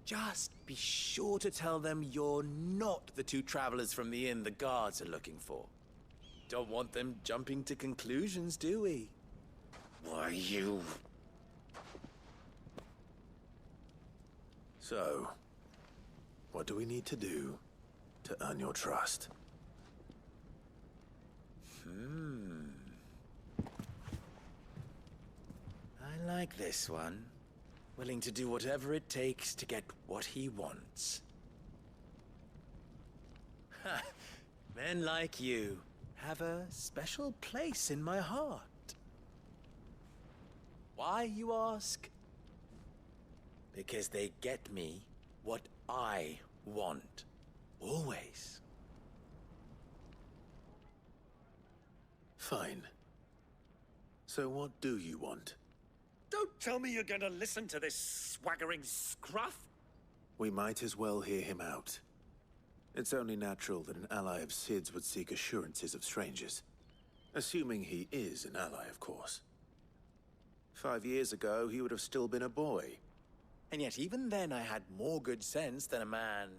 Just be sure to tell them you're not the two travelers from the inn the guards are looking for. Don't want them jumping to conclusions, do we? Why, you... So, what do we need to do to earn your trust? I like this one. Willing to do whatever it takes to get what he wants. Ha! Men like you have a special place in my heart. Why, you ask? Because they get me what I want. Always. Fine. So what do you want? Don't tell me you're going to listen to this swaggering scruff! We might as well hear him out. It's only natural that an ally of Sid's would seek assurances of strangers. Assuming he is an ally, of course. 5 years ago, he would have still been a boy. And yet even then I had more good sense than a man,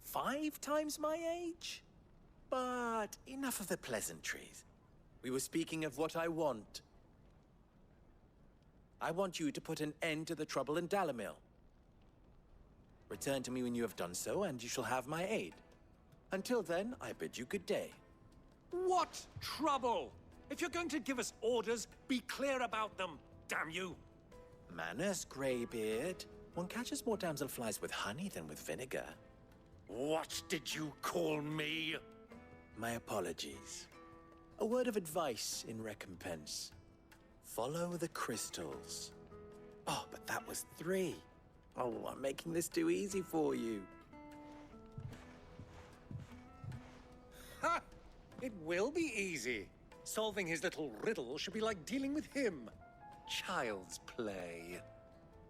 5 times my age? But enough of the pleasantries. We were speaking of what I want. I want you to put an end to the trouble in Dalamil. Return to me when you have done so, and you shall have my aid. Until then, I bid you good day. What trouble? If you're going to give us orders, be clear about them, damn you! Manners, Greybeard. One catches more damselflies with honey than with vinegar. What did you call me? My apologies. A word of advice in recompense. Follow the crystals. Oh, but that was 3. Oh, I'm making this too easy for you. Ha! It will be easy. Solving his little riddle should be like dealing with him. Child's play.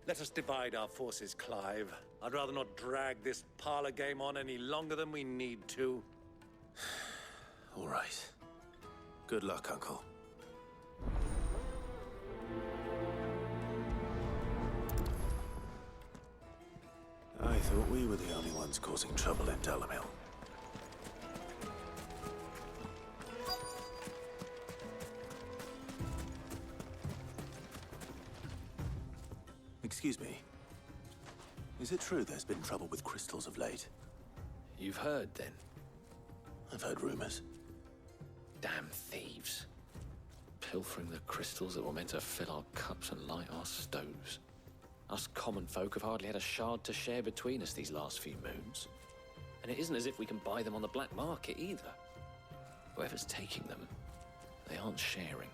Let us divide our forces, Clive. I'd rather not drag this parlor game on any longer than we need to. All right. Good luck, Uncle. I thought we were the only ones causing trouble in Dalamil. Excuse me. Is it true there's been trouble with crystals of late? You've heard, then? I've heard rumors. Damn thieves. Pilfering the crystals that were meant to fill our cups and light our stoves. Us common folk have hardly had a shard to share between us these last few moons. And it isn't as if we can buy them on the black market either. Whoever's taking them, they aren't sharing.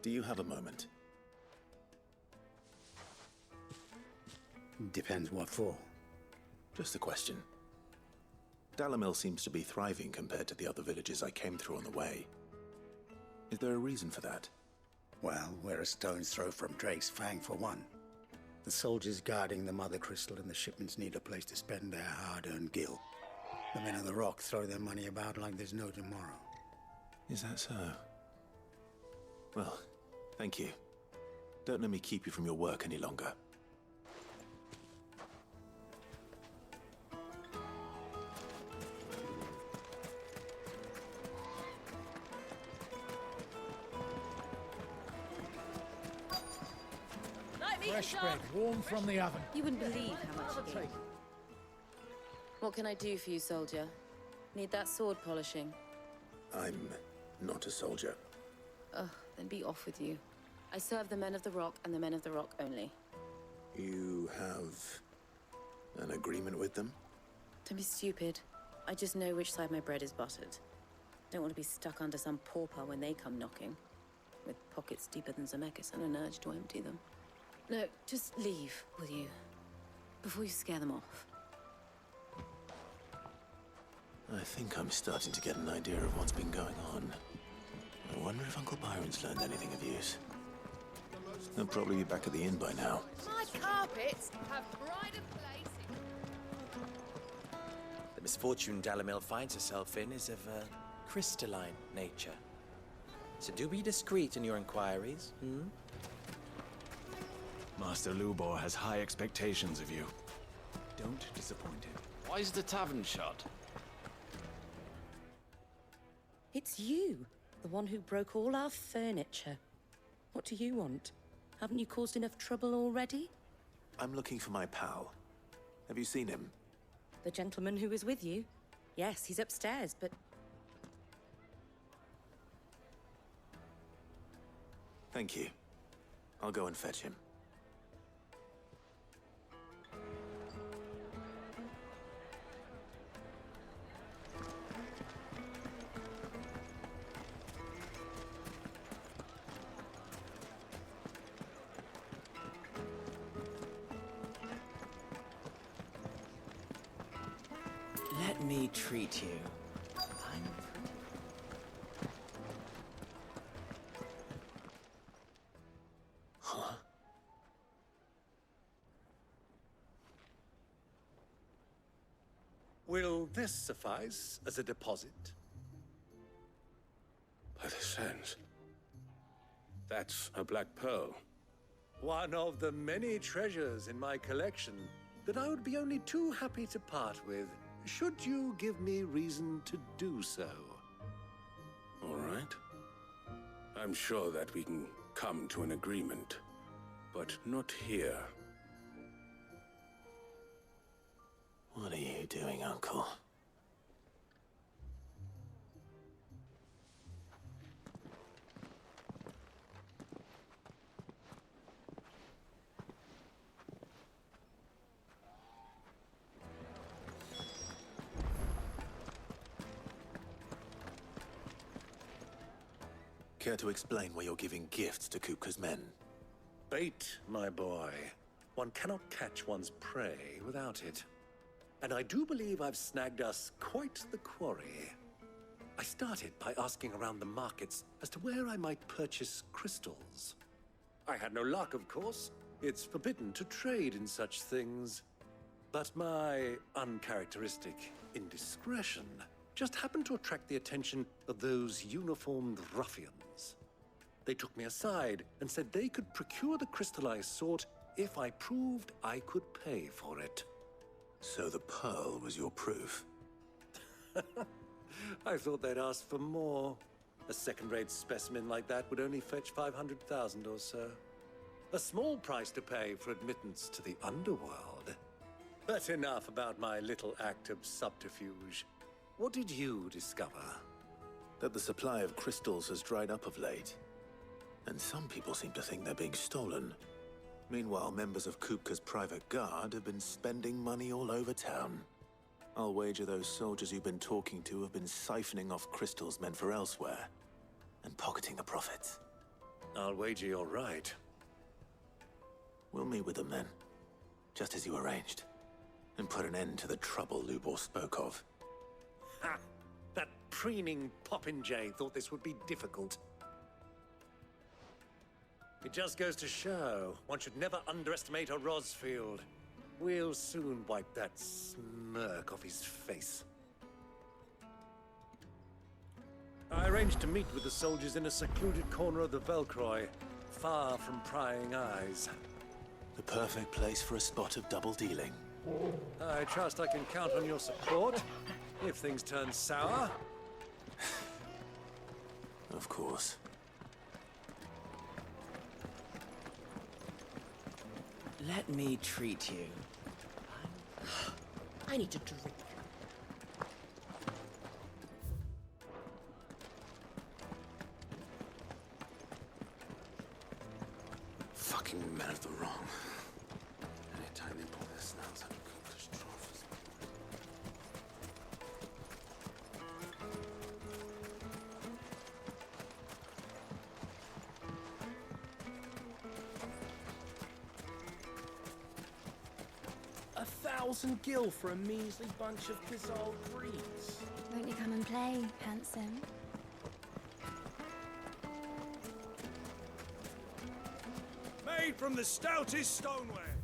Do you have a moment? Depends what for. Just a question. Dalamil seems to be thriving compared to the other villages I came through on the way. Is there a reason for that? Well, we're a stone's throw from Drake's Fang for one. The soldiers guarding the Mother Crystal and the shipments need a place to spend their hard-earned gil. The men of the Rock throw their money about like there's no tomorrow. Is that so? Well, thank you. Don't let me keep you from your work any longer. Fresh bread, warm from the oven. You wouldn't believe how much he gave. What can I do for you, soldier? Need that sword polishing? I'm not a soldier. Ugh, then be off with you. I serve the men of the Rock and the men of the Rock only. You have an agreement with them? Don't be stupid. I just know which side my bread is buttered. Don't want to be stuck under some pauper when they come knocking. With pockets deeper than Zemeckis and an urge to empty them. No, just leave, will you? Before you scare them off. I think I'm starting to get an idea of what's been going on. I wonder if Uncle Byron's learned anything of use. He'll probably be back at the inn by now. My carpets have pride of place. The misfortune Dalamil finds herself in is of a crystalline nature. So do be discreet in your inquiries, Master Lubor has high expectations of you. Don't disappoint him. Why is the tavern shut? It's you, the one who broke all our furniture. What do you want? Haven't you caused enough trouble already? I'm looking for my pal. Have you seen him? The gentleman who was with you? Yes, he's upstairs, but... Thank you. I'll go and fetch him. Let me treat you. Huh? Will this suffice as a deposit? By the sands. That's a black pearl. One of the many treasures in my collection that I would be only too happy to part with, should you give me reason to do so. All right. I'm sure that we can come to an agreement, but not here. What are you doing, Uncle? Care to explain why you're giving gifts to Kupka's men? Bait, my boy. One cannot catch one's prey without it. And I do believe I've snagged us quite the quarry. I started by asking around the markets as to where I might purchase crystals. I had no luck, of course. It's forbidden to trade in such things. But my uncharacteristic indiscretion just happened to attract the attention of those uniformed ruffians. They took me aside and said they could procure the crystal I sought if I proved I could pay for it. So the pearl was your proof? I thought they'd ask for more. A second-rate specimen like that would only fetch 500,000 or so. A small price to pay for admittance to the underworld. But enough about my little act of subterfuge. What did you discover? That the supply of crystals has dried up of late. And some people seem to think they're being stolen. Meanwhile, members of Kupka's private guard have been spending money all over town. I'll wager those soldiers you've been talking to have been siphoning off crystals meant for elsewhere, and pocketing the profits. I'll wager you're right. We'll meet with them then, just as you arranged, and put an end to the trouble Lubor spoke of. Ha! That preening popinjay thought this would be difficult. It just goes to show, one should never underestimate a Rosfield. We'll soon wipe that smirk off his face. I arranged to meet with the soldiers in a secluded corner of the Velcroy, far from prying eyes. The perfect place for a spot of double dealing. I trust I can count on your support, if things turn sour. Of course. Let me treat you. I need to drink. Fucking men of the wrong. Anytime they pull their snouts out of Kupka's trophies. $1,000 gil for a measly bunch of Kazal greens. Won't you come and play, handsome? Made from the stoutest stoneware.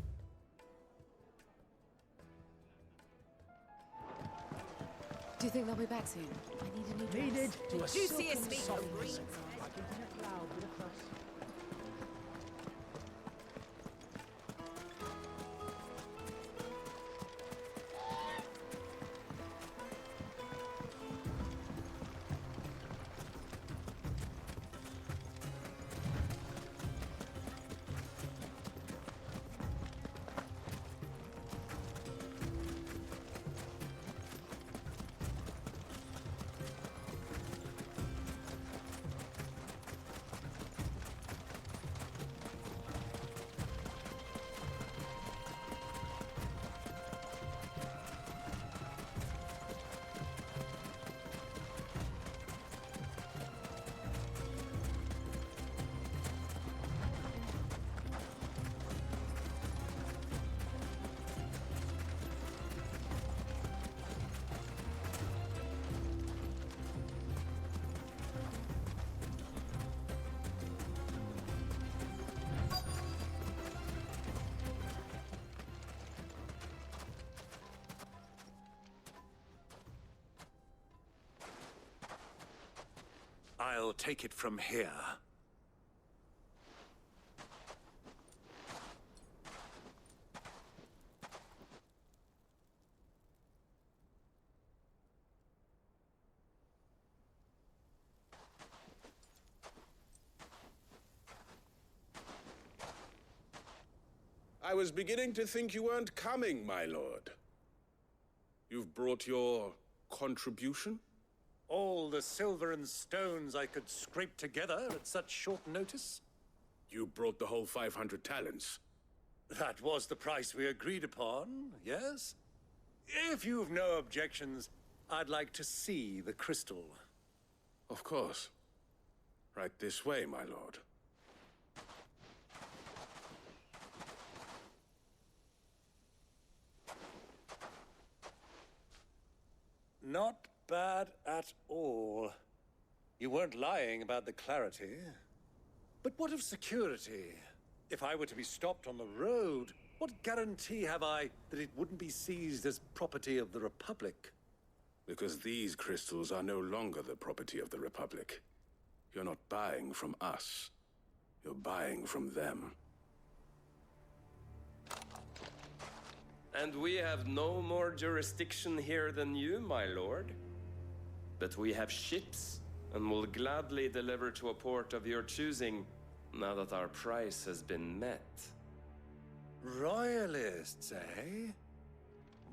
Do you think they'll be back soon? I need a new dress. Needed to a Juiciest meat silken of greens. I'll take it from here. I was beginning to think you weren't coming, my lord. You've brought your contribution? All the silver and stones I could scrape together at such short notice? You brought the whole 500 talents. That was the price we agreed upon, yes? If you've no objections, I'd like to see the crystal. Of course. Right this way, my lord. Not bad at all. You weren't lying about the clarity. But what of security? If I were to be stopped on the road, what guarantee have I that it wouldn't be seized as property of the Republic? Because these crystals are no longer the property of the Republic. You're not buying from us. You're buying from them. And we have no more jurisdiction here than you, my lord. but we have ships and will gladly deliver to a port of your choosing now that our price has been met. Royalists, eh?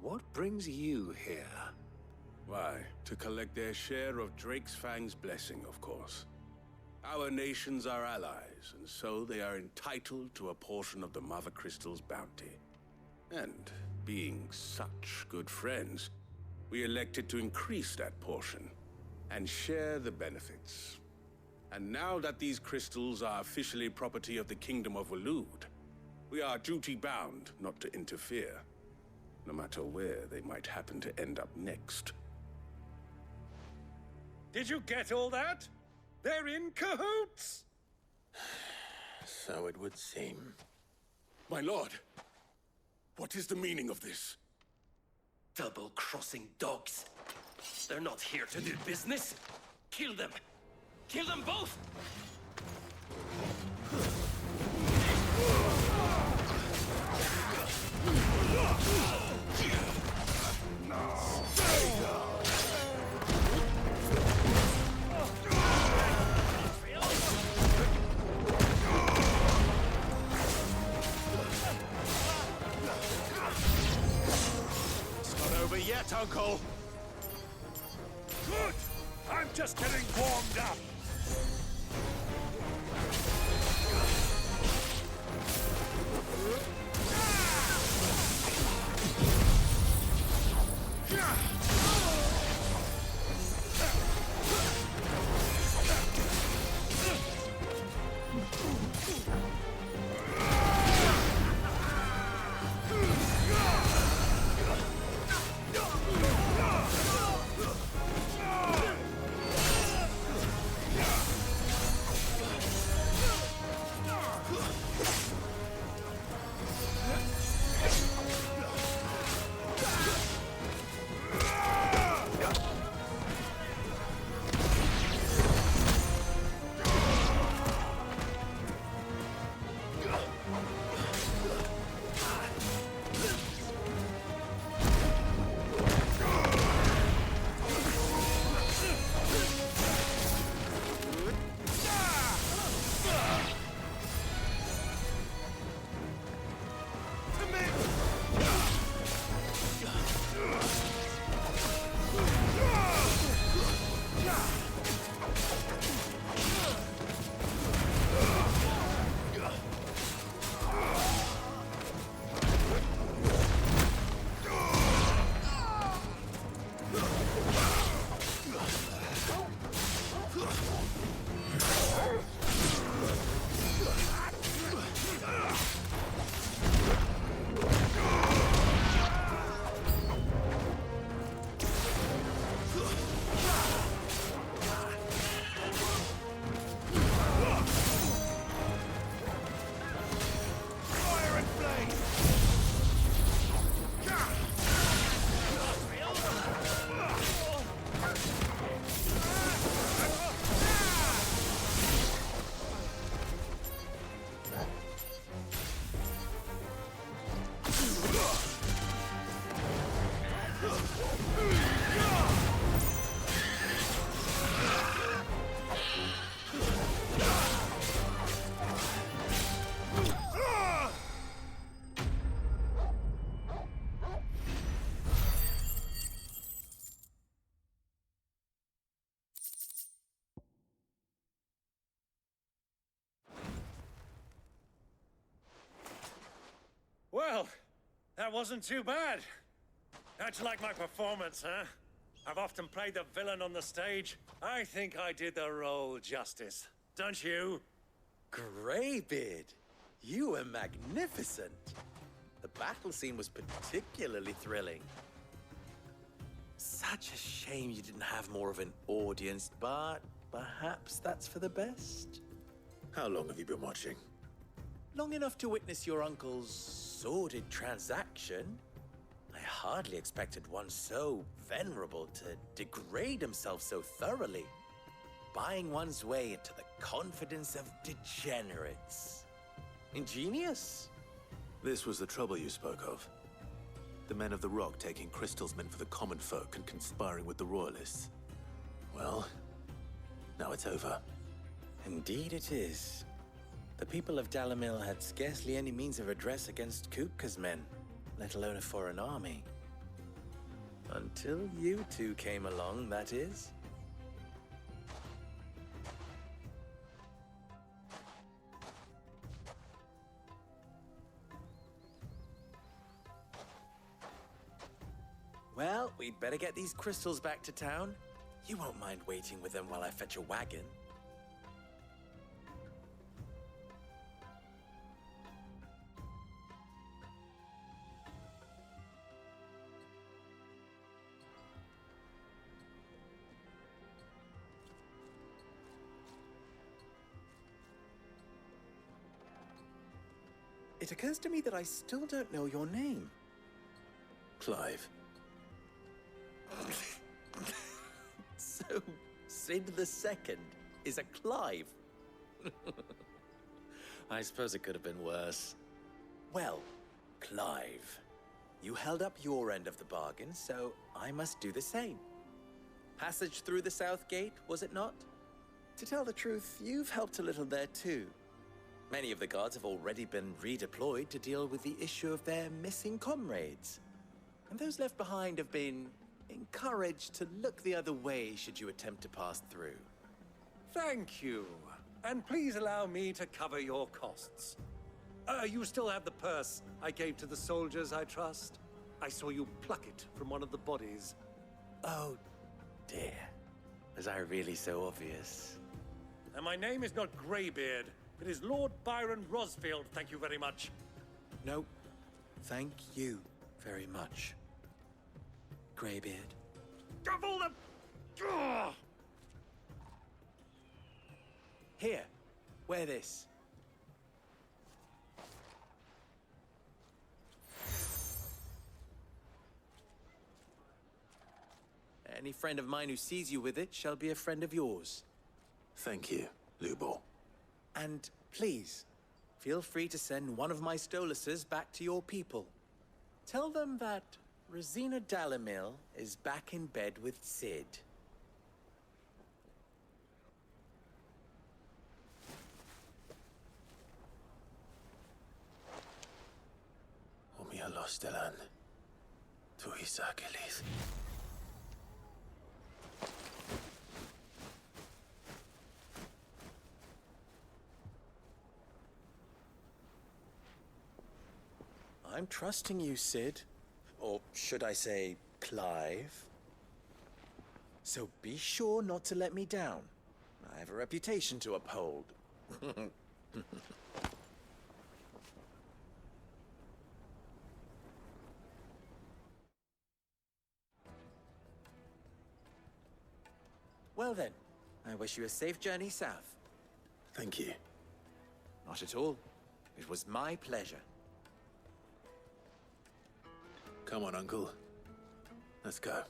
What brings you here? Why, to collect their share of Drake's Fang's blessing, of course. Our nations are allies, and so they are entitled to a portion of the Mother Crystal's bounty. And being such good friends, we elected to increase that portion and share the benefits. And now that these crystals are officially property of the Kingdom of Waloed, we are duty-bound not to interfere, no matter where they might happen to end up next. Did you get all that? They're in cahoots! So it would seem. My lord, what is the meaning of this? Double-crossing dogs. They're not here to do business. Kill them. Kill them both! It's not over yet, Uncle! Good! I'm just getting warmed up! Well, that wasn't too bad. How'd you like my performance, huh? I've often played the villain on the stage. I think I did the role justice. Don't you? Greybeard, you were magnificent. The battle scene was particularly thrilling. Such a shame you didn't have more of an audience, but perhaps that's for the best. How long have you been watching? Long enough to witness your uncle's sordid transaction. I hardly expected one so venerable to degrade himself so thoroughly, buying one's way into the confidence of degenerates. Ingenious. This was the trouble you spoke of. The men of the Rock taking crystals meant for the common folk and conspiring with the Royalists. Well, now it's over. Indeed it is. The people of Dalamil had scarcely any means of redress against Kupka's men, let alone a foreign army. Until you two came along, that is. Well, we'd better get these crystals back to town. You won't mind waiting with them while I fetch a wagon. It occurs to me that I still don't know your name. Clive. So, Sid the Second is a Clive. I suppose it could have been worse. Well, Clive, you held up your end of the bargain, so I must do the same. Passage through the South Gate, was it not? To tell the truth, you've helped a little there too. Many of the guards have already been redeployed to deal with the issue of their missing comrades. And those left behind have been encouraged to look the other way should you attempt to pass through. Thank you. And please allow me to cover your costs. You still have the purse I gave to the soldiers, I trust? I saw you pluck it from one of the bodies. Oh, dear. Was I really so obvious? And my name is not Greybeard. It is Lord Byron Rosfield, thank you very much. No, thank you very much, Greybeard. Double the... Ugh! Here, wear this. Any friend of mine who sees you with it shall be a friend of yours. Thank you, Lubor. And please, feel free to send one of my Stoluses back to your people. Tell them that Rosina Dalamil is back in bed with Sid. Omia Lostelan. Tuisa Achilles. I'm trusting you, Sid. Or should I say, Clive? So be sure not to let me down. I have a reputation to uphold. Well then, I wish you a safe journey south. Thank you. Not at all. It was my pleasure. Come on, Uncle. Let's go.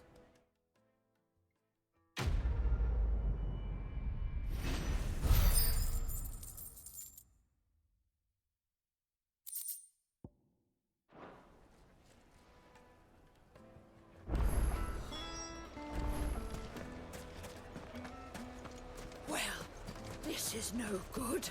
Well, this is no good.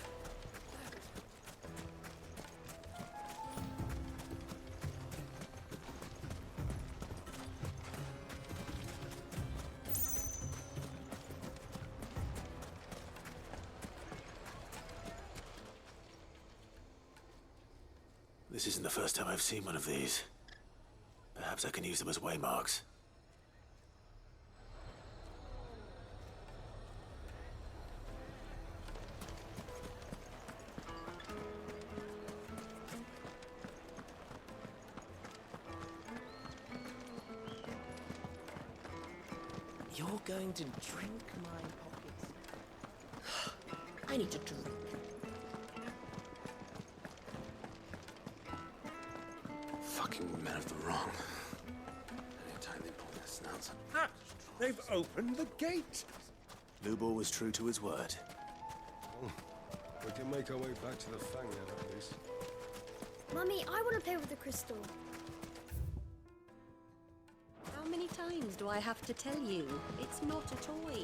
This isn't the first time I've seen one of these. Perhaps I can use them as waymarks. You're going to drink my pockets. I need to drink. Fucking men of the wrong. Anytime they pull their snouts. Ah! They've opened the gate! Lubor was true to his word. We can make our way back to the Fang now, at least. Mummy, I want to play with the crystal. How many times do I have to tell you? It's not a toy.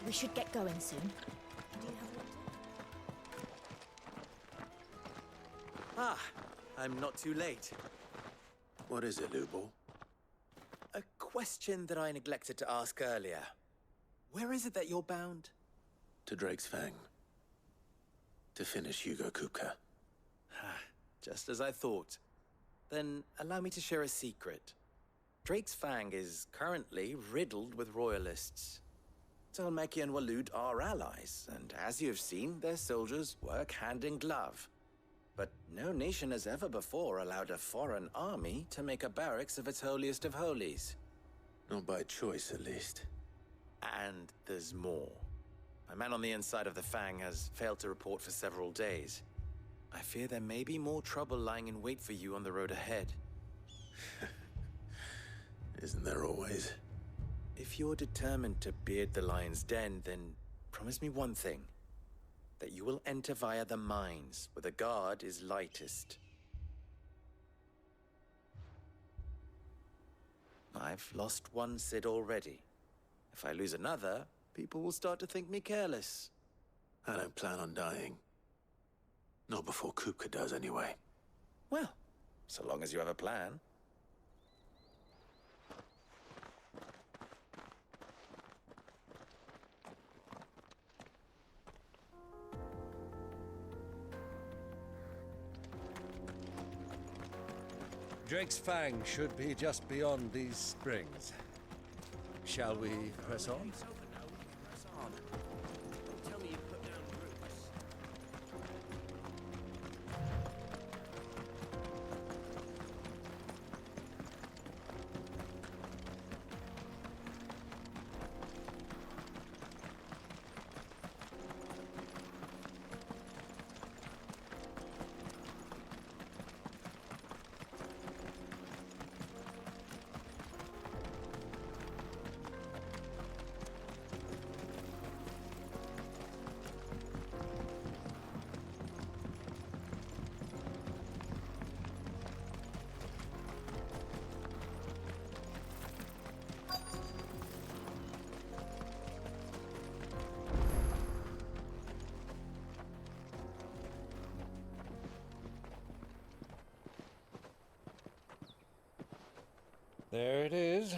We should get going soon. Ah, I'm not too late. What is it, Lubo? A question that I neglected to ask earlier. Where is it that you're bound? To Drake's Fang. To finish Hugo Kupka. Just as I thought. Then allow me to share a secret. Drake's Fang is currently riddled with royalists. Talmeki and Walud are allies, and as you have seen, their soldiers work hand in glove. But no nation has ever before allowed a foreign army to make a barracks of its holiest of holies. Not by choice, at least. And there's more. A man on the inside of the Fang has failed to report for several days. I fear there may be more trouble lying in wait for you on the road ahead. Isn't there always? If you're determined to beard the lion's den, then promise me one thing. That you will enter via the mines, where the guard is lightest. I've lost one Cid already. If I lose another, people will start to think me careless. I don't plan on dying. Not before Kupka does, anyway. Well, so long as you have a plan. Drake's Fang should be just beyond these springs. Shall we press on? There it is,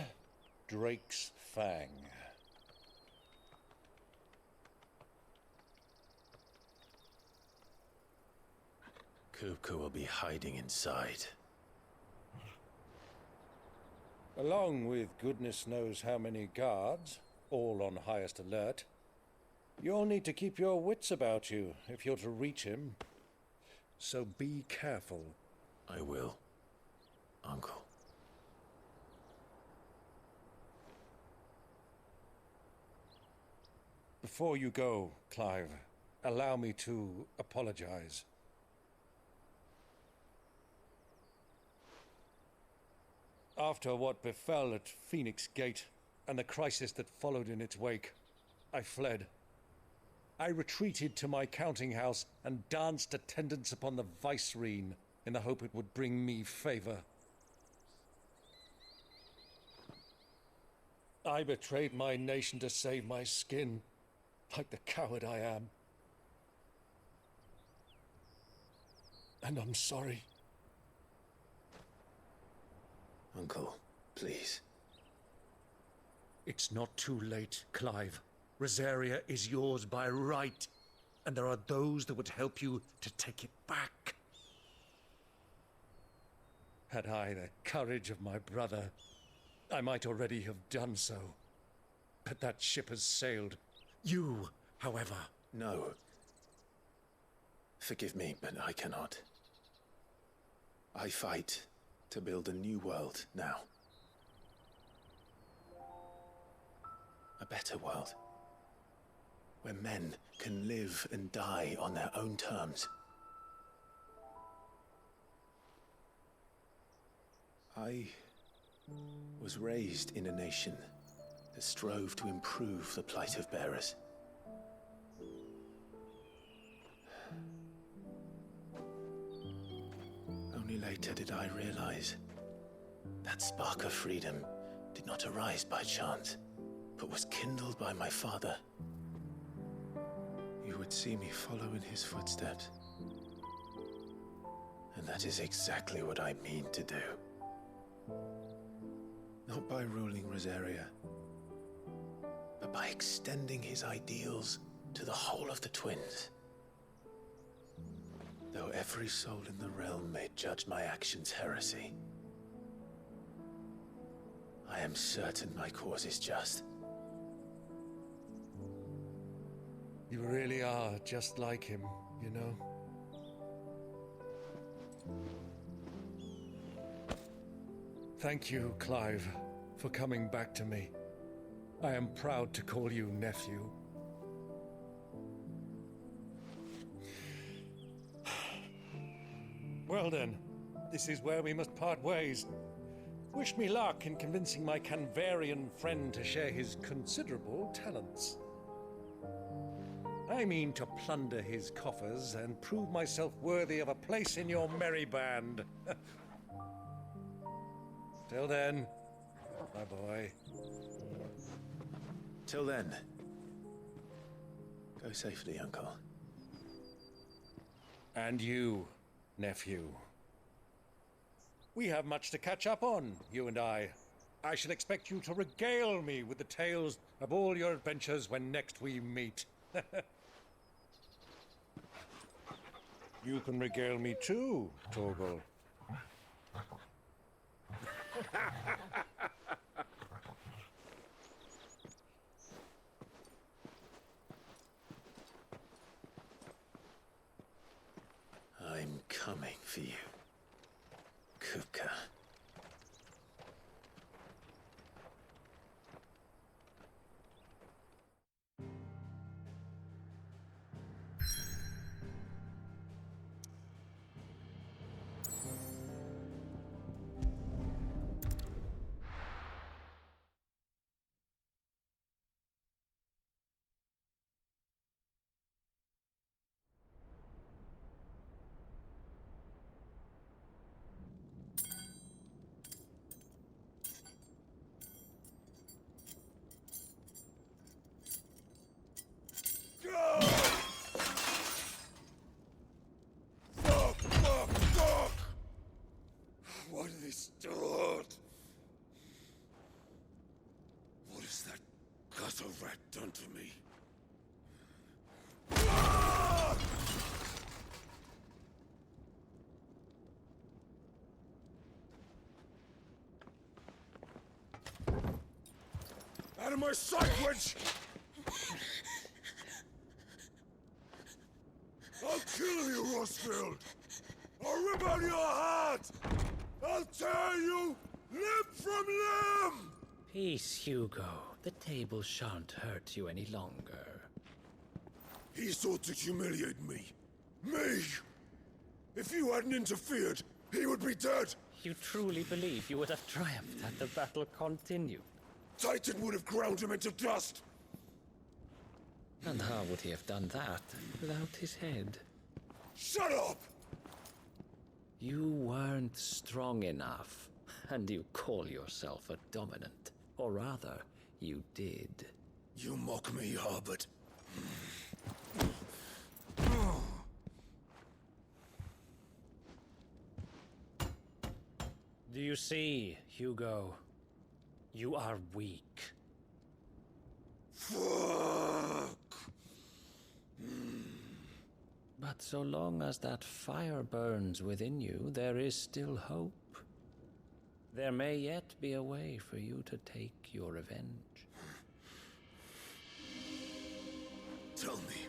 Drake's Fang. Kupka will be hiding inside. Along with goodness knows how many guards, all on highest alert. You'll need to keep your wits about you if you're to reach him. So be careful. I will, Uncle. Before you go, Clive, allow me to apologize. After what befell at Phoenix Gate and the crisis that followed in its wake, I fled. I retreated to my counting house and danced attendance upon the vicereine in the hope it would bring me favor. I betrayed my nation to save my skin, like the coward I am. And I'm sorry. Uncle, please. It's not too late, Clive. Rosaria is yours by right, and there are those that would help you to take it back. Had I the courage of my brother, I might already have done so. But that ship has sailed. You, however... No. Forgive me, but I cannot. I fight to build a new world now. A better world. Where men can live and die on their own terms. I was raised in a nation that strove to improve the plight of bearers. Only later did I realize that spark of freedom did not arise by chance, but was kindled by my father. You would see me follow in his footsteps. And that is exactly what I mean to do. Not by ruling Rosaria, but by extending his ideals to the whole of the twins. Though every soul in the realm may judge my actions heresy, I am certain my cause is just. You really are just like him, you know? Thank you, Clive, for coming back to me. I am proud to call you nephew. Well then, this is where we must part ways. Wish me luck in convincing my Canvarian friend to share his considerable talents. I mean to plunder his coffers and prove myself worthy of a place in your merry band. Till then, my boy. Till then, go safely, Uncle. And you, nephew. We have much to catch up on, you and I. I shall expect you to regale me with the tales of all your adventures when next we meet. You can regale me too, Torgal. I'm coming for you, Kuka. What have they stored? What has that gutter rat done to me? Out of my sight, witch! I'll kill you, Rosfield! I'll rip out your heart! I'll tear you limb from limb! Peace, Hugo. The table shan't hurt you any longer. He sought to humiliate me. Me! If you hadn't interfered, he would be dead! You truly believe you would have triumphed had the battle continued? Titan would have ground him into dust! And how would he have done that without his head? Shut up! You weren't strong enough, and you call yourself a dominant. Or rather, you did. You mock me, Harbert. Do you see, Hugo? You are weak. Fuck! But so long as that fire burns within you, there is still hope. There may yet be a way for you to take your revenge. Tell me,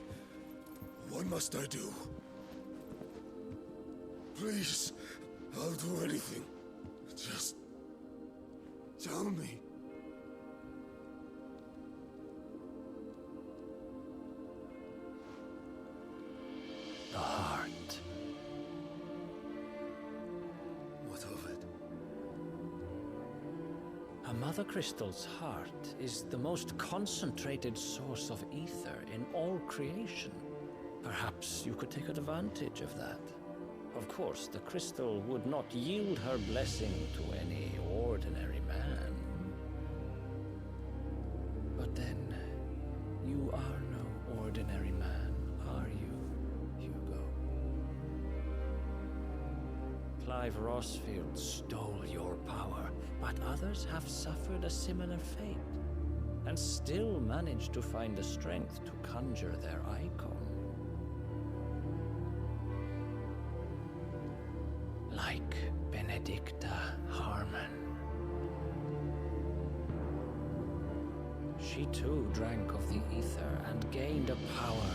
what must I do? Please, I'll do anything. Just tell me. The heart. What of it? A Mother Crystal's heart is the most concentrated source of ether in all creation. Perhaps you could take advantage of that. Of course, the crystal would not yield her blessing to any ordinary man. But then, you are no ordinary man, are you, Hugo? Clive Rossfield stole your power, but others have suffered a similar fate, and still managed to find the strength to conjure their icon. Like Benedicta Harmon. She too drank of the ether and gained a power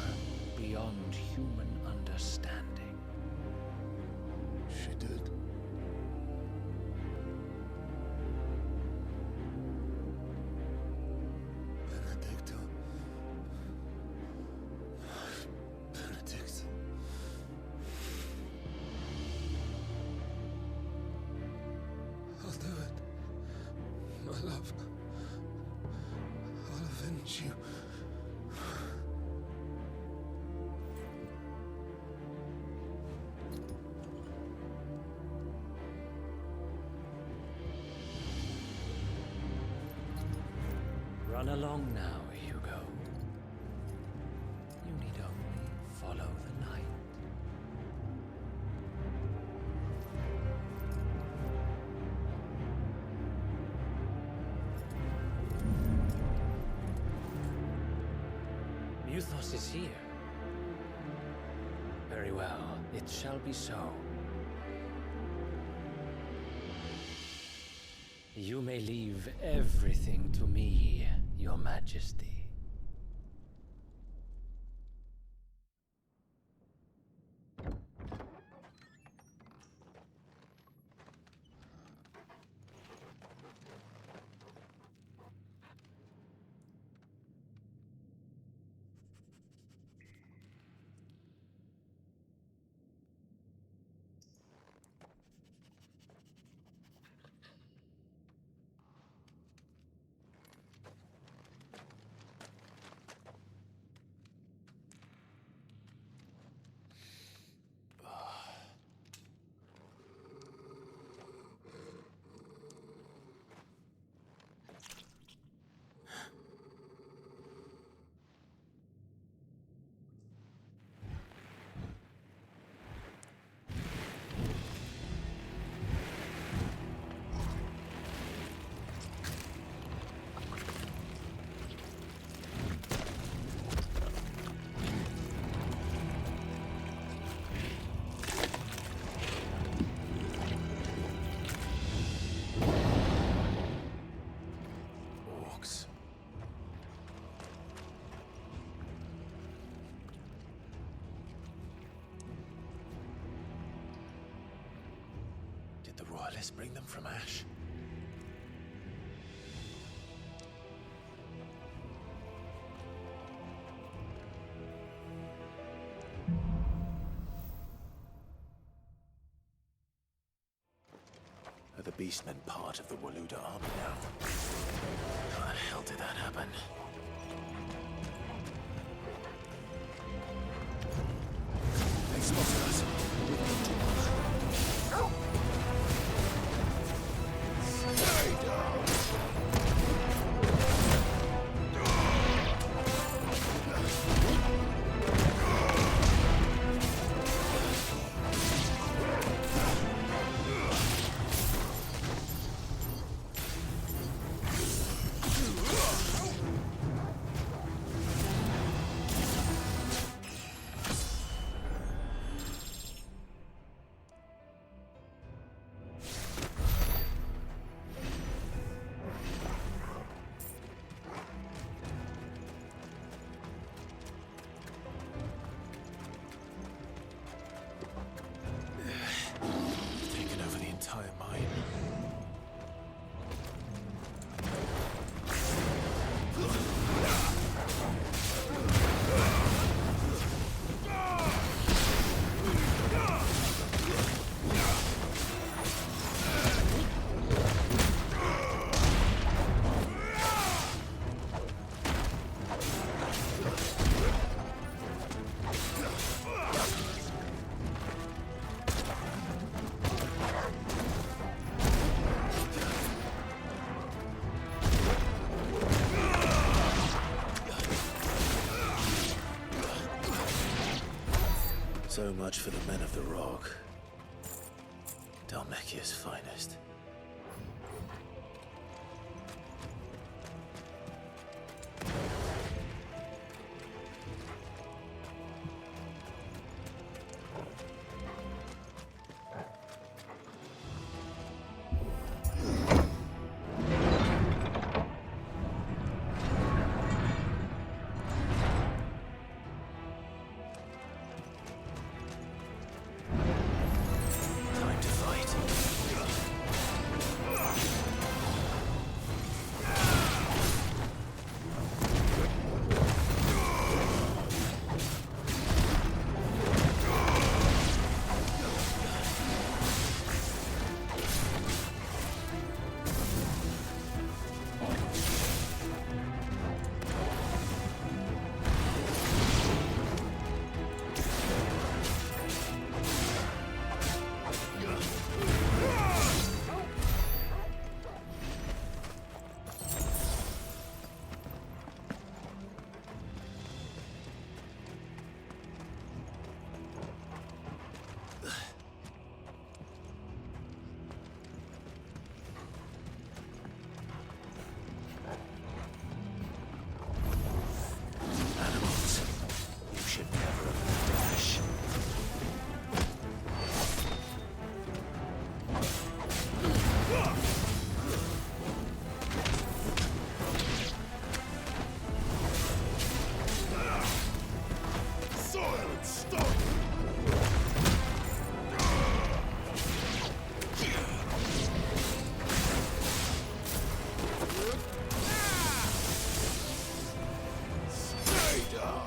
beyond human understanding. She did. Benedicta. Benedict. I'll do it. My love. I'll avenge you. Run along now, Hugo. You need only follow the night. Muthos is here. Very well, it shall be so. You may leave everything to me, Your Majesty. The Royalists bring them from Ash. Are the Beastmen part of the Waluda army now? How the hell did that happen? They spotted us. We've got too much. Stay down! much for the men of the Rock. Dalmekia's finest. Time to fight. Animals, you should never have dash. Silence, stop! Stay down!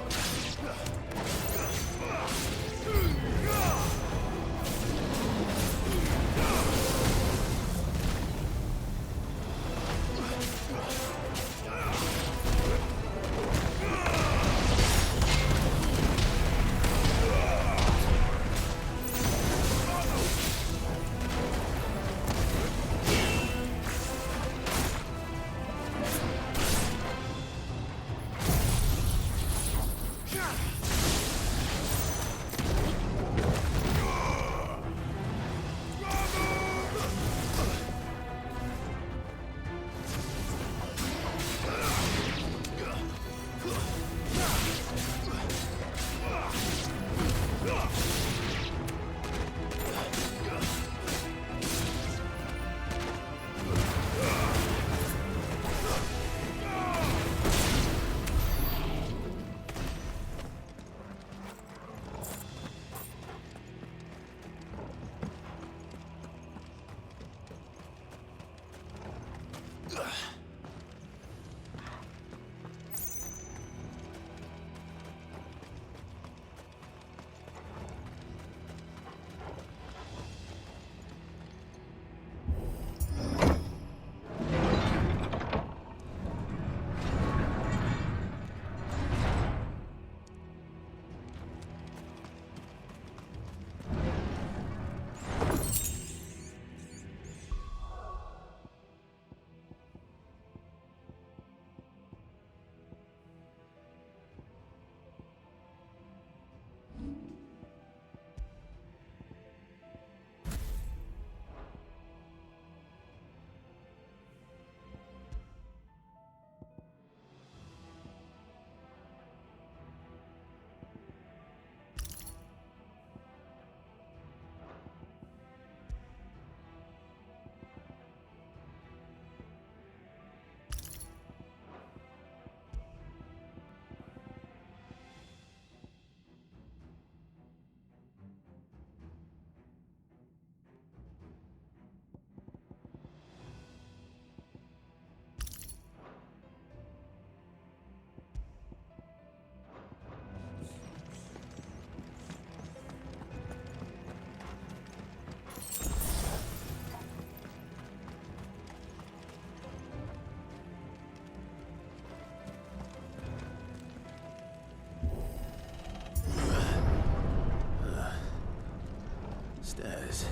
Stairs.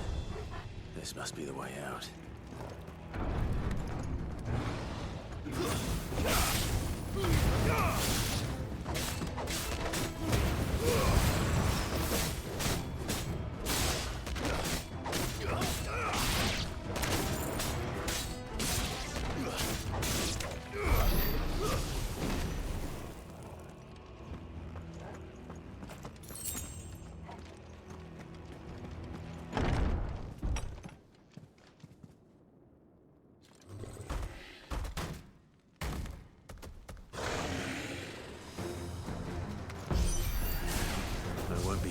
This must be the way out.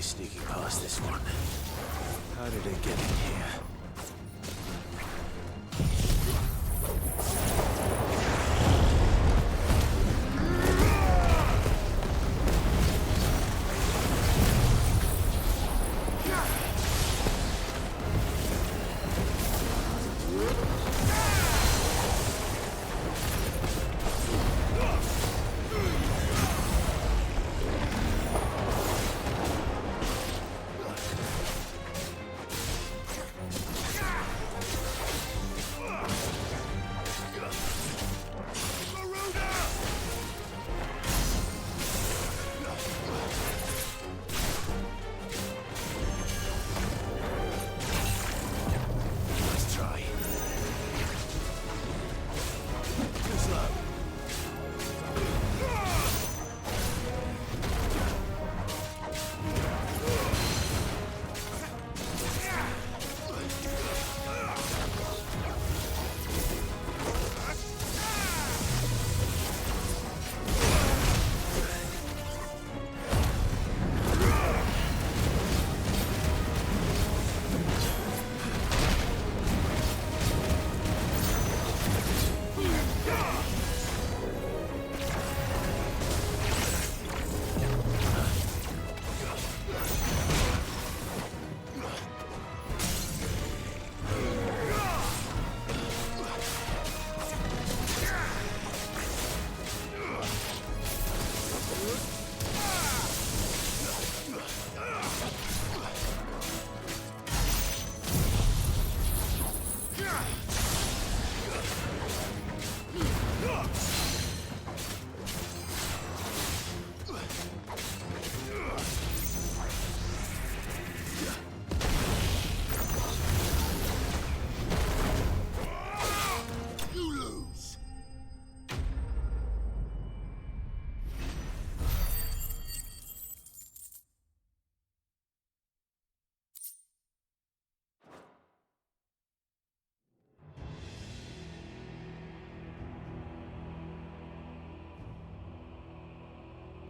sneaking past this one. How did it get in here?